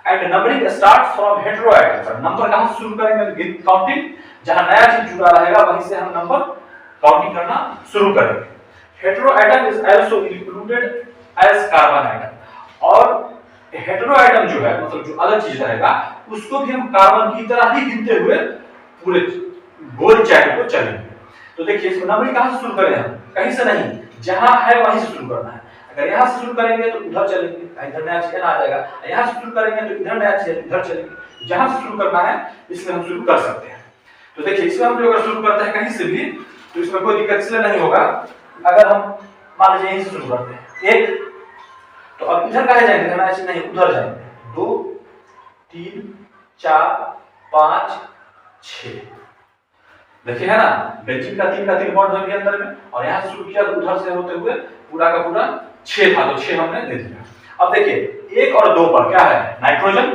And numbering starts from hetero atom. Number कहां से शुरू करेंगे? काउंटिंग, जहां नया चीज जुड़ा रहेगा वहीं से हम नंबर काउंटिंग करना शुरू करेंगे। Hetero atom is also included as carbon atom, और हेटेरो एटम जो है, मतलब जो अलग चीज रहेगा, उसको भी हम कार्बन की तरह ही गिनते हुए पूरे गोल चैन को चलेंगे। तो देखिए इसमें नंबरिंग कहां से शुरू करें हम? कहीं से नहीं, जहां है वहीं से शुरू करना है। अगर यहां से शुरू करेंगे तो उधर चलेंगे, इधर नया चेन आ जाएगा, यहां से शुरू करेंगे तो इधर नया चेन, इधर चलेंगे। जहां से शुरू करना है इसमें हम शुरू कर सकते हैं। तो देखिए इसमें हम जो अगर शुरू करते हैं कहीं से भी, तो इसमें कोई दिक्कत इसलिए नहीं होगा। अगर हम मान लीजिए यहीं से शुरू करते हैं 1, तो अब इधर कहां जाएंगे? नया चेन नहीं, उधर जाएंगे। 2 3 4 5 6, देखिए है ना, बेंजीन का 3 बॉन्ड हो गया अंदर में, और यहां से शुरू किया तो उधर से होते हुए पूरा का पूरा 6 था, तो 6 हमने दे दिया। अब देखिए 1 और 2 पर क्या है? नाइट्रोजन,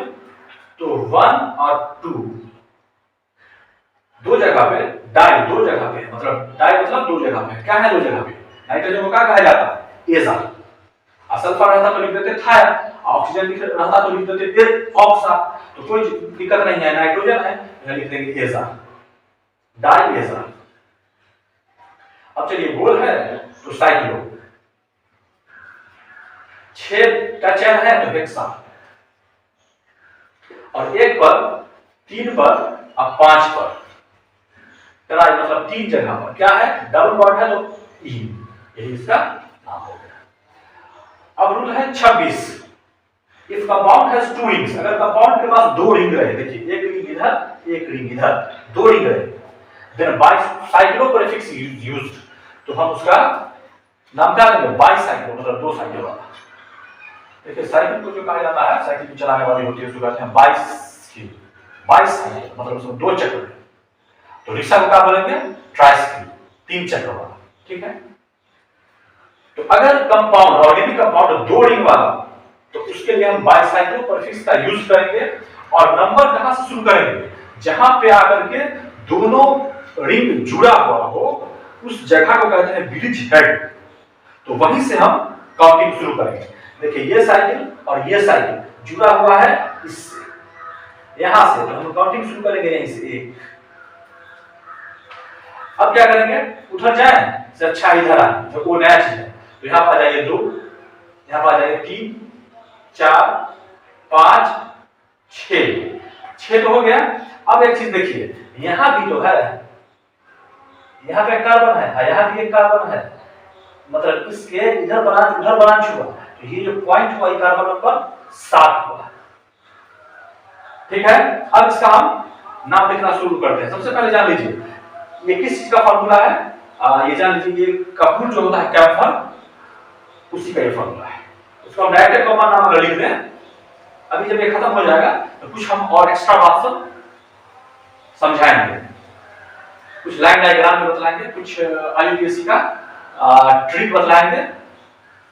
तो 1 और 2 दो जगह पे, डाई दो जगह पे, मतलब डाई मतलब दो जगह पे। क्या है दो जगह पे? नाइट्रोजन को क्या कहा जाता है? एजा। सल्फर रहता तो लिख देते थाया, ऑक्सीजन रहता तो लिख देते ऑक्सा। तो कोई दिक्कत नहीं है, नाइट्रोजन है, यहां लिख देंगे एजा, डाई एजा। अब चलिए गोल है तो साइक्लो, 6 का चैन है तो हेक्सा, और 1 पर 3 पर अब 5 पर ट्राई, मतलब 3 जगह पर। क्या है? डबल बॉन्ड है तो इन, यही इसका नाम हो गया। अब रूल है 26। इफ कंपाउंड हैज 2 रिंग्स, अगर कंपाउंड के पास 2 रिंग रहे, देखिए एक रिंग इधर एक रिंग इधर, 2 रिंग रहे, देन बाइसाइक्लो प्रीफिक्स यूज्ड, तो हम उसका नाम क्या लेंगे? बाइसाइक्लो, मतलब 2 साइकिल वाला। देखिए साइकिल को जो कहा जाता है, साइकिल की चलाने वाली होती है, उसको कहते हैं बाइसाइकिल। बाइसाइकिल मतलब उसमें 2 चक्र है, तो रिक्शा को क्या बोलेंगे? ट्राइसाइकिल, 3 चक्र वाला। ठीक है, तो अगर कंपाउंड, ऑर्गेनिक कंपाउंड 2 रिंग वाला, तो उसके लिए हम बाइसाइक्लो प्रीफिक्स का यूज करेंगे, और नंबर कहां से शुरू करेंगे? जहां पे आकर के दोनों रिंग जुड़ा हुआ हो, उस जगह को कहते हैं ब्रिज हेड, तो वहीं से हम काउंटिंग शुरू करेंगे। देखिए ये साइकिल और ये साइकिल जुड़ा हुआ है इससे, यहां से, तो हम काउंटिंग शुरू करेंगे यहीं से 1। अब क्या करेंगे? उधर जाए से अच्छा इधर आए, जो वो नया चीज है, तो यहां पर आ जाइए 2, यहां पर आ जाइए 3 4 5 6 तो हो गया। अब एक चीज देखिए, यहां भी तो है, यहां पे कार्बन है, यहां भी एक कार्बन है, मतलब इसके इधर ब्रांच उधर ब्रांच हुआ, तो ये जो पॉइंट हुआ, ये कार्बन नंबर 7 हुआ। ठीक है, अब इसका हम नाम लिखना शुरू करते हैं। सबसे पहले जान लीजिए ये किस चीज का फार्मूला है? ये जान लीजिए ये कपूर जो होता है कैम्फर उसी का ये फॉर्मूला है। उसको हम डायरेक्ट कॉमन नाम अगर लिख दें, अभी जब ये खत्म हो जाएगा तो कुछ हम और एक्स्ट्रा बात सब समझाएंगे, कुछ लाइन डायग्राम में बतलाएंगे, कुछ IUPAC का ट्रिक बतलाएंगे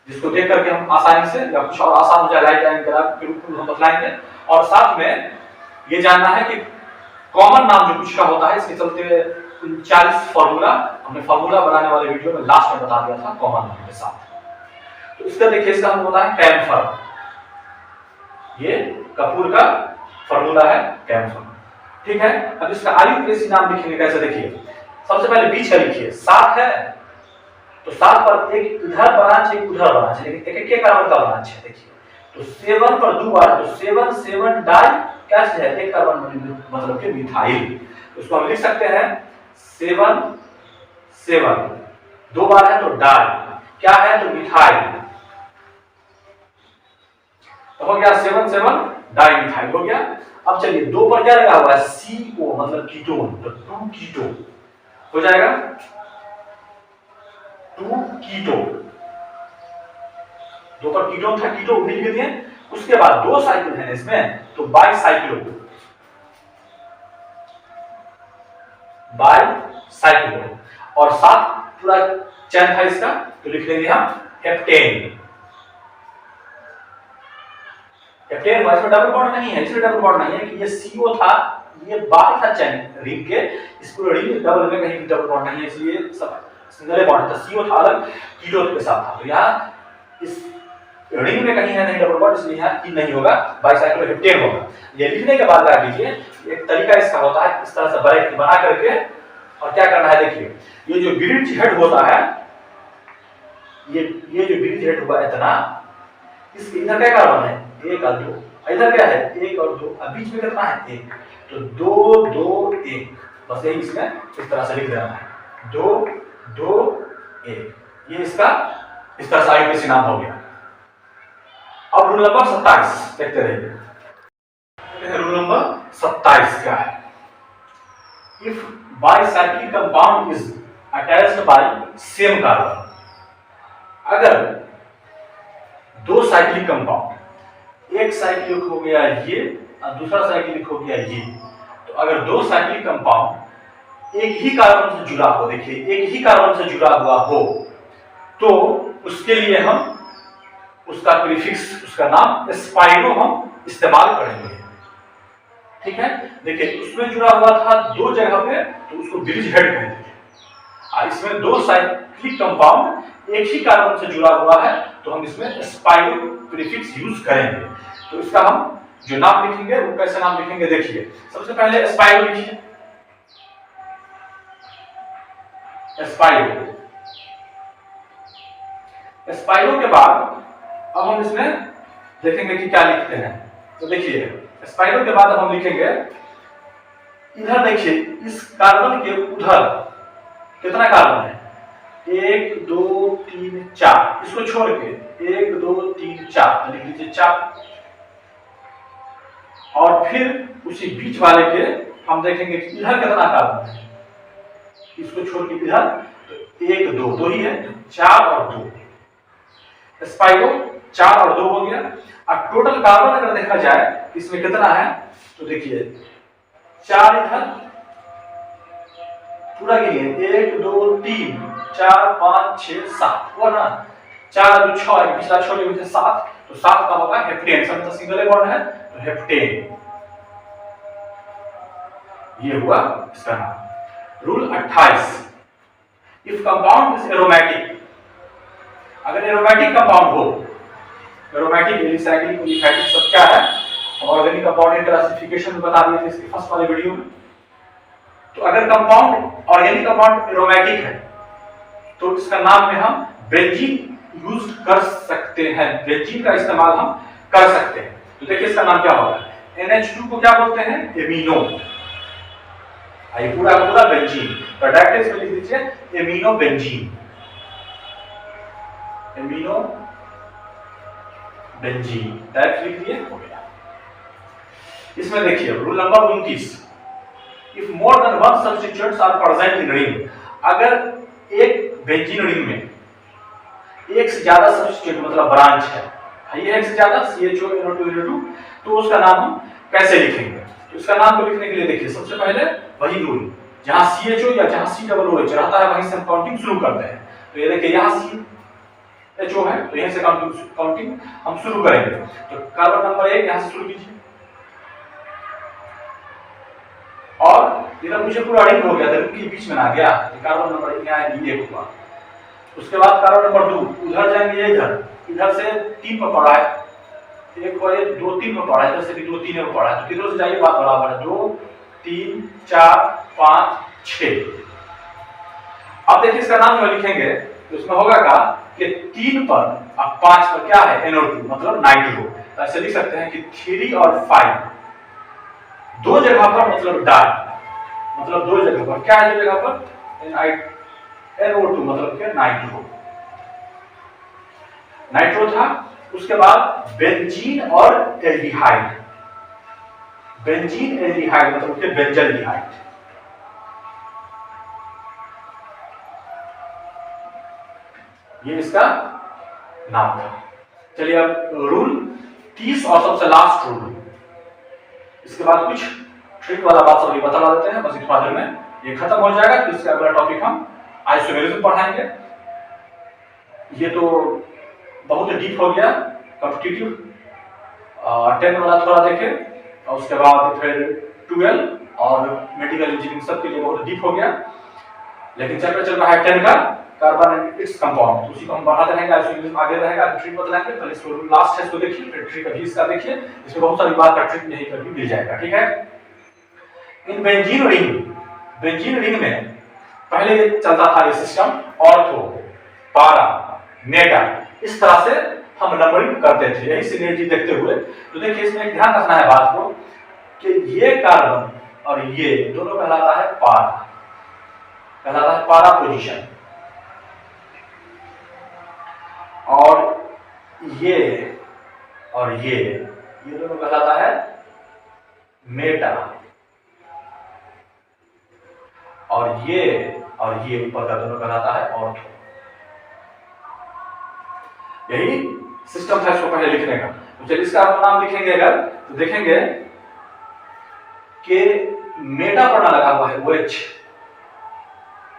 जिसको देख करके हम आसानी से या कुछ और आसान हो जाए लाइन डायग्राम के रूप में हम बतलाएंगे। और साथ में ये जानना है कि कॉमन नाम जो कुछ का होता है इसके चलते 39 फॉर्मूला हमने फॉर्मूला बनाने वाले वीडियो में लास्ट में बता दिया था कॉमन नाम के साथ। तो इसका देखिए इसका हम होता है कैम्फर, ये कपूर का फॉर्मूला है कैम्फर, ठीक है। अब इसका IUPAC नाम लिखेंगे कैसे, देखिए सबसे पहले बीच का लिखिए, 7 है तो 7 पर एक इधर ब्रांच एक उधर ब्रांच है, लेकिन एक एक कार्बन का ब्रांच है। देखिए तो 7 पर 2 बार तो 7 7 डाई क्या है, एक कार्बन मतलब कि मिथाइल। उसको हम लिख सकते हैं 7 7 2 बार है तो डाई क्या है तो मिथाइल, तो हो गया 7 7 डाई मिथाइल हो गया। अब चलिए 2 पर क्या लगा हुआ है CO मतलब कीटोन, तो 2 कीटोन हो जाएगा, 2 कीटोन। 2 पर कीटोन था, कीटोन भी लिख दिए। उसके बाद 2 साइकिल है इसमें तो बाईसाइक्लो, बाईसाइक्लो और 7 पूरा चैन था इसका तो लिख लेंगे हम हेप्टेन। हेप्टेन इसमें डबल बॉन्ड नहीं है, इसलिए डबल बॉन्ड नहीं है कि ये CO था, ये बाहर था चैन रिंग के, इस पूरे रिंग डबल में कहीं डबल बॉन्ड नहीं है, इसलिए सब सिंगल बॉन्ड था। CO था अलग कीटोन के साथ था, तो यहाँ इस रिंग में कहीं है नहीं डबल बॉन्ड, इसलिए यहाँ ई नहीं होगा, बाईसाइक्लो हेप्टेन होगा। ये लिखने के बाद लगा दीजिए, एक तरीका इसका होता है इस तरह से ब्रैकेट बना करके और क्या करना है, देखिए ये जो ब्रिज हेड होता है, ये जो ब्रिज हेड हुआ इतना, इसके इधर क्या कार्बन है 1 और 2, इधर क्या है 1 और 2, अब बीच में कितना है 1, तो 2 2 1, बस यही इसमें इस तरह से लिख देना है 2 2 1, ये इसका इस तरह से IUPAC नाम हो गया। अब रूल नंबर 27 देखते रहिए। रूल नंबर 27 क्या है, if bicyclic compound is attached bye same carbon, अगर 2 साइक्लिक कंपाउंड, एक साइक्लिक हो गया ये और दूसरा साइक्लिक हो गया ये, तो अगर 2 साइक्लिक कंपाउंड एक ही कार्बन से जुड़ा हो, देखिए एक ही कार्बन से जुड़ा हुआ हो, तो उसके लिए हम उसका प्रीफिक्स, उसका नाम स्पाइरो हम इस्तेमाल करेंगे, ठीक है। देखिए उसमें जुड़ा हुआ था 2 जगह पे तो उसको ब्रिज हेड कहते हैं, और इसमें 2 साइक्लिक कंपाउंड एक ही कार्बन से जुड़ा हुआ है तो हम इसमें स्पाइरो प्रीफिक्स यूज करेंगे। तो इसका हम जो नाम लिखेंगे वो कैसे नाम लिखेंगे, देखिए सबसे पहले स्पाइरो लिखिए, स्पाइरो। स्पाइरो के बाद अब हम इसमें देखेंगे कि क्या लिखते हैं, तो देखिए स्पाइरो के बाद हम लिखेंगे, इधर देखिए इस कार्बन के उधर कितना कार्बन है 1 2 3 4, इसको छोड़ के 1 2 3 4 लिख लीजिए 4, और फिर उसी बीच वाले के हम देखेंगे कि इधर कितना कार्बन है, इसको छोड़ के इधर तो 1 2 2 ही है, 4 और 2, स्पाइरो 4 और 2 हो गया। और टोटल कार्बन अगर देखा जाए इसमें कितना है तो देखिए 4 इधर पूरा गिनिए 1 2 3 4 5 6 7 हुआ ना, 4 2 6 पिछला छोड़े हुए थे 7, तो 7 का होगा हेप्टेन, सब तो सिंगल बॉन्ड है तो हेप्टेन, ये हुआ इसका नाम। Rule 28, if compound is aromatic, अगर एरोमेटिक कंपाउंड हो, एरोमेटिक एलिसाइक्लिक एलिफैटिक सब क्या है ऑर्गेनिक कंपाउंड क्लासिफिकेशन में बता दिए थे इसके फर्स्ट वाले वीडियो में। तो अगर कंपाउंड ऑर्गेनिक कंपाउंड एरोमेटिक है तो इसका नाम में हम बेंजीन यूज कर सकते हैं, बेंजीन का इस्तेमाल हम कर सकते हैं। तो देखिए इसका नाम क्या होगा, NH2 को क्या बोलते हैं एमिनो, पूरा पूरा बेंजीन, तो डायरेक्ट इसमें लिख दीजिए amino benzene, amino benzene direct लिख दिए हो गया। इसमें देखिए rule number 29, if more than one substituents are present in ring, अगर एक बेंजीन रिंग में एक से ज्यादा सब्स्टिट्यूट मतलब ब्रांच है, ये एक से ज्यादा CHO NO2 NO2, तो उसका नाम हम कैसे लिखेंगे? तो इसका नाम को लिखने के लिए देखिए सबसे पहले वही रूल, जहां CHO या जहां COOH रहता है वहीं से हम काउंटिंग शुरू करते हैं। तो ये देखिए यहाँ CHO है तो यहीं से काउंटिंग हम शुरू करेंगे। तो कार्बन नंबर 1 यहाँ से शुरू कीजिए और इधर मुझे पूरा रिंग हो गया था, रिंग के बीच में आ गया, कार्बन नंबर 1 यहाँ ये हुआ। उसके बाद कार्बन नंबर 2 उधर जाएंगे, इधर से 3 पर पड़ा है, 1 और 1 2 3 पर पड़ा है, इधर से भी 2 3 पर पड़ा है, तो किधर से जाइए बात बराबर है, 2 3 4 5 6। अब देखिए इसका नाम जो लिखेंगे तो इसमें होगा क्या कि 3 पर अब 5 पर क्या है NO2 मतलब नाइट्रो, तो ऐसे लिख सकते हैं कि 3 और 5 दो जगह पर मतलब डाई, मतलब दो जगह पर क्या है, दो जगह पर NO2 मतलब क्या नाइट्रो था। उसके बाद बेंजीन और एल्डिहाइड, बेंजीन एल्डिहाइड मतलब क्या बेंजल्डिहाइड, ये इसका नाम था। चलिए अब रूल 30 और सबसे लास्ट रूल, इसके बाद कुछ ट्रिक वाला बात सभी बता देते हैं, बस थोड़ा देर में ये खत्म हो जाएगा। फिर इसका अगला टॉपिक हम आइसोमेरिज्म पढ़ाएंगे। ये तो बहुत डीप हो गया, कॉम्पिटिटिव 10 वाला थोड़ा देखें और उसके बाद फिर 12 और मेडिकल इंजीनियरिंग सब के लिए बहुत डीप हो गया। लेकिन चैप्टर चल रहा है 10 का कार्बन एंड इट्स कंपाउंड, उसी को हम बढ़ाते रहेंगे, आइसोमेरिज्म आगे रहेगा, ट्रिक बताएंगे। पहले इसको लास्ट है इसको देखिए, फिर ट्रिक अभी इसका देखिए, इसमें बहुत सारी बात का ट्रिक यहीं पर भी मिल जाएगा, ठीक है। इन बेंजीन रिंग में पहले चलता था ये सिस्टम ऑर्थो पारा मेटा, इस तरह से हम नंबरिंग करते थे, यही सिनर्जी देखते हुए। तो देखिए इसमें एक ध्यान रखना है बात को कि ये कार्बन और ये दोनों कहलाता है पारा पोजीशन, और ये दोनों कहलाता है मेटा, और ये ऊपर का दोनों कहलाता है ऑर्थो। यही सिस्टम था इसको पहले लिखने का। तो चलिए इसका आप नाम लिखेंगे अगर तो देखेंगे कि मेटा पर ना लगा हुआ है OH,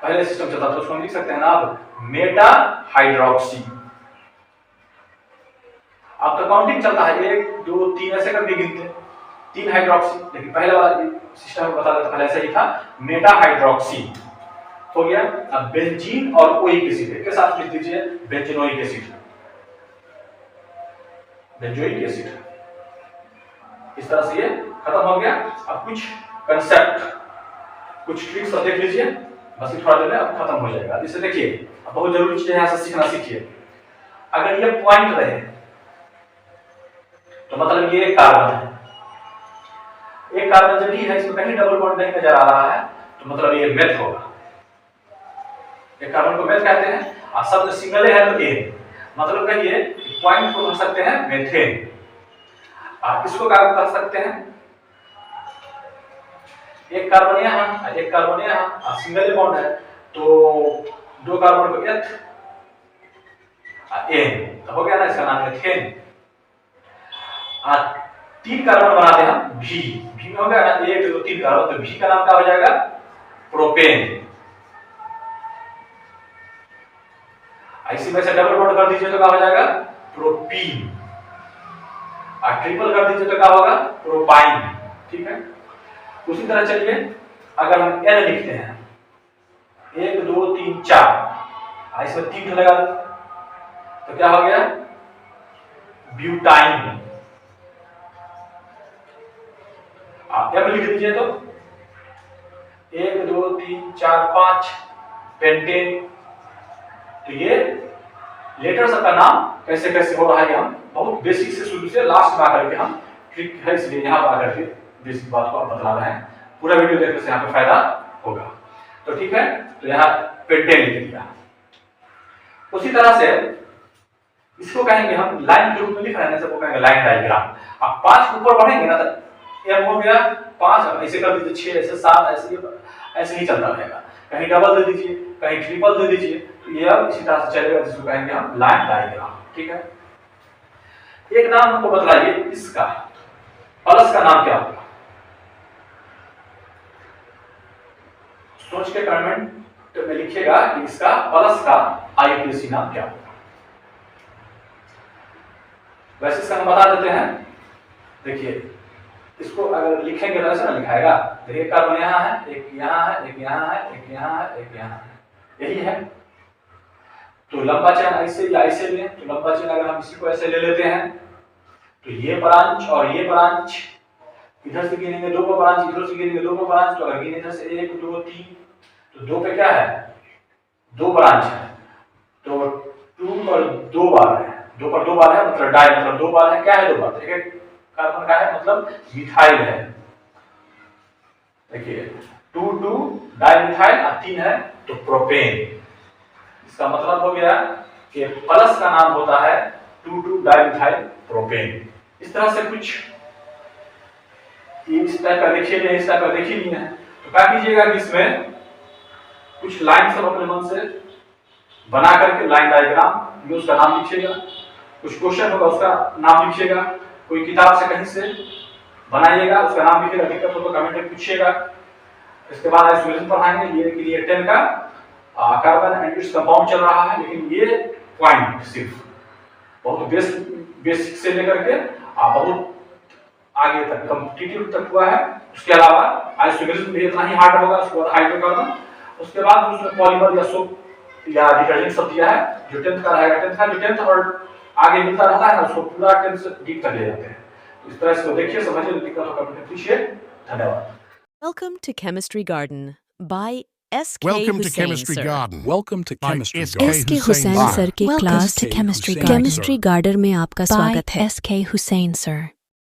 पहले सिस्टम चलता था, उसको हम लिख सकते हैं ना अब मेटा हाइड्रोक्सी। आपका काउंटिंग चलता है 1 2 3 ऐसे करके गिनते हैं, 3 हाइड्रोक्सी, लेकिन पहले वाला सिस्टम में बता देता पहले ऐसे ही था, मेटा हाइड्रोक्सी हो गया। अब बेंजीन और ओइक एसिड के साथ लिख दीजिए बेंजीनोइक एसिड, बेंजोइक एसिड, इस तरह से ये खत्म हो गया। अब कुछ कंसेप्ट कुछ ट्रिक्स देख लीजिए, बस थोड़ा देर में अब खत्म हो जाएगा। इसे देखिए अब बहुत जरूरी चीज है, यहां से सीखना सीखिए। अगर ये पॉइंट रहे तो मतलब ये कार्बन है, एक कार्बन जब भी है इसमें कहीं डबल बॉन्ड नहीं नजर आ रहा है तो मतलब ये मेथ होगा, एक कार्बन को मेथ कहते हैं। और शब्द सिंगल है तो एन, मतलब कहिए पॉइंट को कह सकते हैं मेथेन, आप इसको क्या कह सकते हैं, एक कार्बन यहाँ एक कार्बन यहाँ, सिंगल बॉन्ड है तो दो कार्बन को एथ एन, तो हो गया ना, इसका नाम मेथेन। 3 कार्बन बनाते हैं हम भी में हो गया ना, 1 2 3 कार्बन, तो भी का नाम क्या हो जाएगा, प्रोपेन। इसी में से डबल बॉन्ड कर दीजिए तो क्या हो जाएगा, प्रोपीन, और ट्रिपल कर दीजिए तो क्या होगा, प्रोपाइन, ठीक है। उसी तरह चलिए अगर हम N लिखते हैं 1 2 3 4, इसमें 3 लगा दो तो क्या हो गया, ब्यूटाइन। आप M लिख दीजिए तो 1 2 3 4 5 पेंटेन। तो ये लेटर सबका नाम कैसे कैसे हो रहा है, हम बहुत बेसिक से शुरू से लास्ट में आकर के हम ट्रिक है, इसलिए यहाँ पर आकर के बेसिक बात को आप बता रहे हैं, पूरा वीडियो देखने से यहाँ पे फायदा होगा। तो ठीक है, तो यहाँ पेंटेन लिख दिया। उसी तरह से इसको कहेंगे हम लाइन के रूप में लिख रहे हैं, सबको कहेंगे लाइन डायग्राम। आप 5 ऊपर बढ़ेंगे ना तो M हो गया 5, ऐसे कर दीजिए 6 ऐसे 7 ऐसे ही चलता रहेगा। कहीं डबल दे दीजिए, कहीं ट्रिपल दे दीजिए, तो ये अब इसी तरह से चलेगा, जिसको कहेंगे हम लाइन डायग्राम। ठीक है, एक नाम हमको बतलाइए इसका, प्लस का नाम क्या होगा? सोच के कमेंट में लिखिएगा कि इसका प्लस का IUPAC नाम क्या होगा। वैसे इसका हम बता देते हैं, देखिए इसको अगर लिखेंगे तो ऐसा ना लिखाएगा, देखिए कार्बन यहाँ है, एक यहाँ है, एक यहाँ है, एक यहाँ है, एक यहाँ है, यही है। तो लंबा चेन ऐसे या ऐसे लें, तो लंबा चेन अगर हम इसी को ऐसे ले लेते हैं तो ये ब्रांच और ये ब्रांच, इधर से गिनेंगे 2 को ब्रांच, इधर से गिनेंगे 2 को ब्रांच, तो अगर गिने इधर से 1 2 3, तो 2 पे क्या है, 2 ब्रांच है, तो 2 पर 2 बार है, 2 पर 2 बार है, मतलब डाई मतलब 2 बार है, क्या है 2 बार, एक कार्बन का है, मतलब मिथाइल है। देखिए 2 2 डाई मिथाइल और 3 है तो प्रोपेन। इसका मतलब हो गया कि प्लस का नाम होता है 2 2 डाई मिथाइल प्रोपेन। इस तरह से कुछ इस टाइप का देखिए, इस टाइप का देखिए नहीं है, तो क्या कीजिएगा कि इसमें कुछ लाइन सब अपने मन से बना करके लाइन डायग्राम, जो उसका नाम लिखिएगा, कुछ क्वेश्चन होगा उसका नाम लिखिएगा, कोई किताब से कहीं से बनाइएगा, उसका नाम लिखिएगा, दिक्कत हो तो कमेंट में पूछिएगा। इसके बाद आइसोलेशन पढ़ाएंगे, ये के लिए 10 का कार्बन एंड इट्स कंपाउंड चल रहा है, लेकिन ये पॉइंट सिर्फ बहुत बेसिक से लेकर के बहुत आगे तक कॉम्पिटिटिव तक हुआ है। उसके अलावा आइसोलेशन भी इतना ही हार्ड होगा, उसके बाद हाइड्रोकार्बन, उसके बाद उसमें पॉलीमर या सोप या डिटर्जेंट सब दिया है, जो 10th का रहेगा 10th का, जो 10th और आगे मिलता रहता है ना, उसको पूरा 10th से डीप तक ले जाते हैं। इस तरह इसको देखिए, समझिए, दिक्कत हो कमेंट में पूछिए। धन्यवाद। Welcome to Chemistry Garden by S.K. Welcome to Hussain, Chemistry sir. Garden. Welcome to by Chemistry S.K. Garden. S.K. Hussain Hussain sir. Sir के Welcome class to Chemistry chemistry Garden. Chemistry garden में आपका By स्वागत है। S.K. Hussain, sir.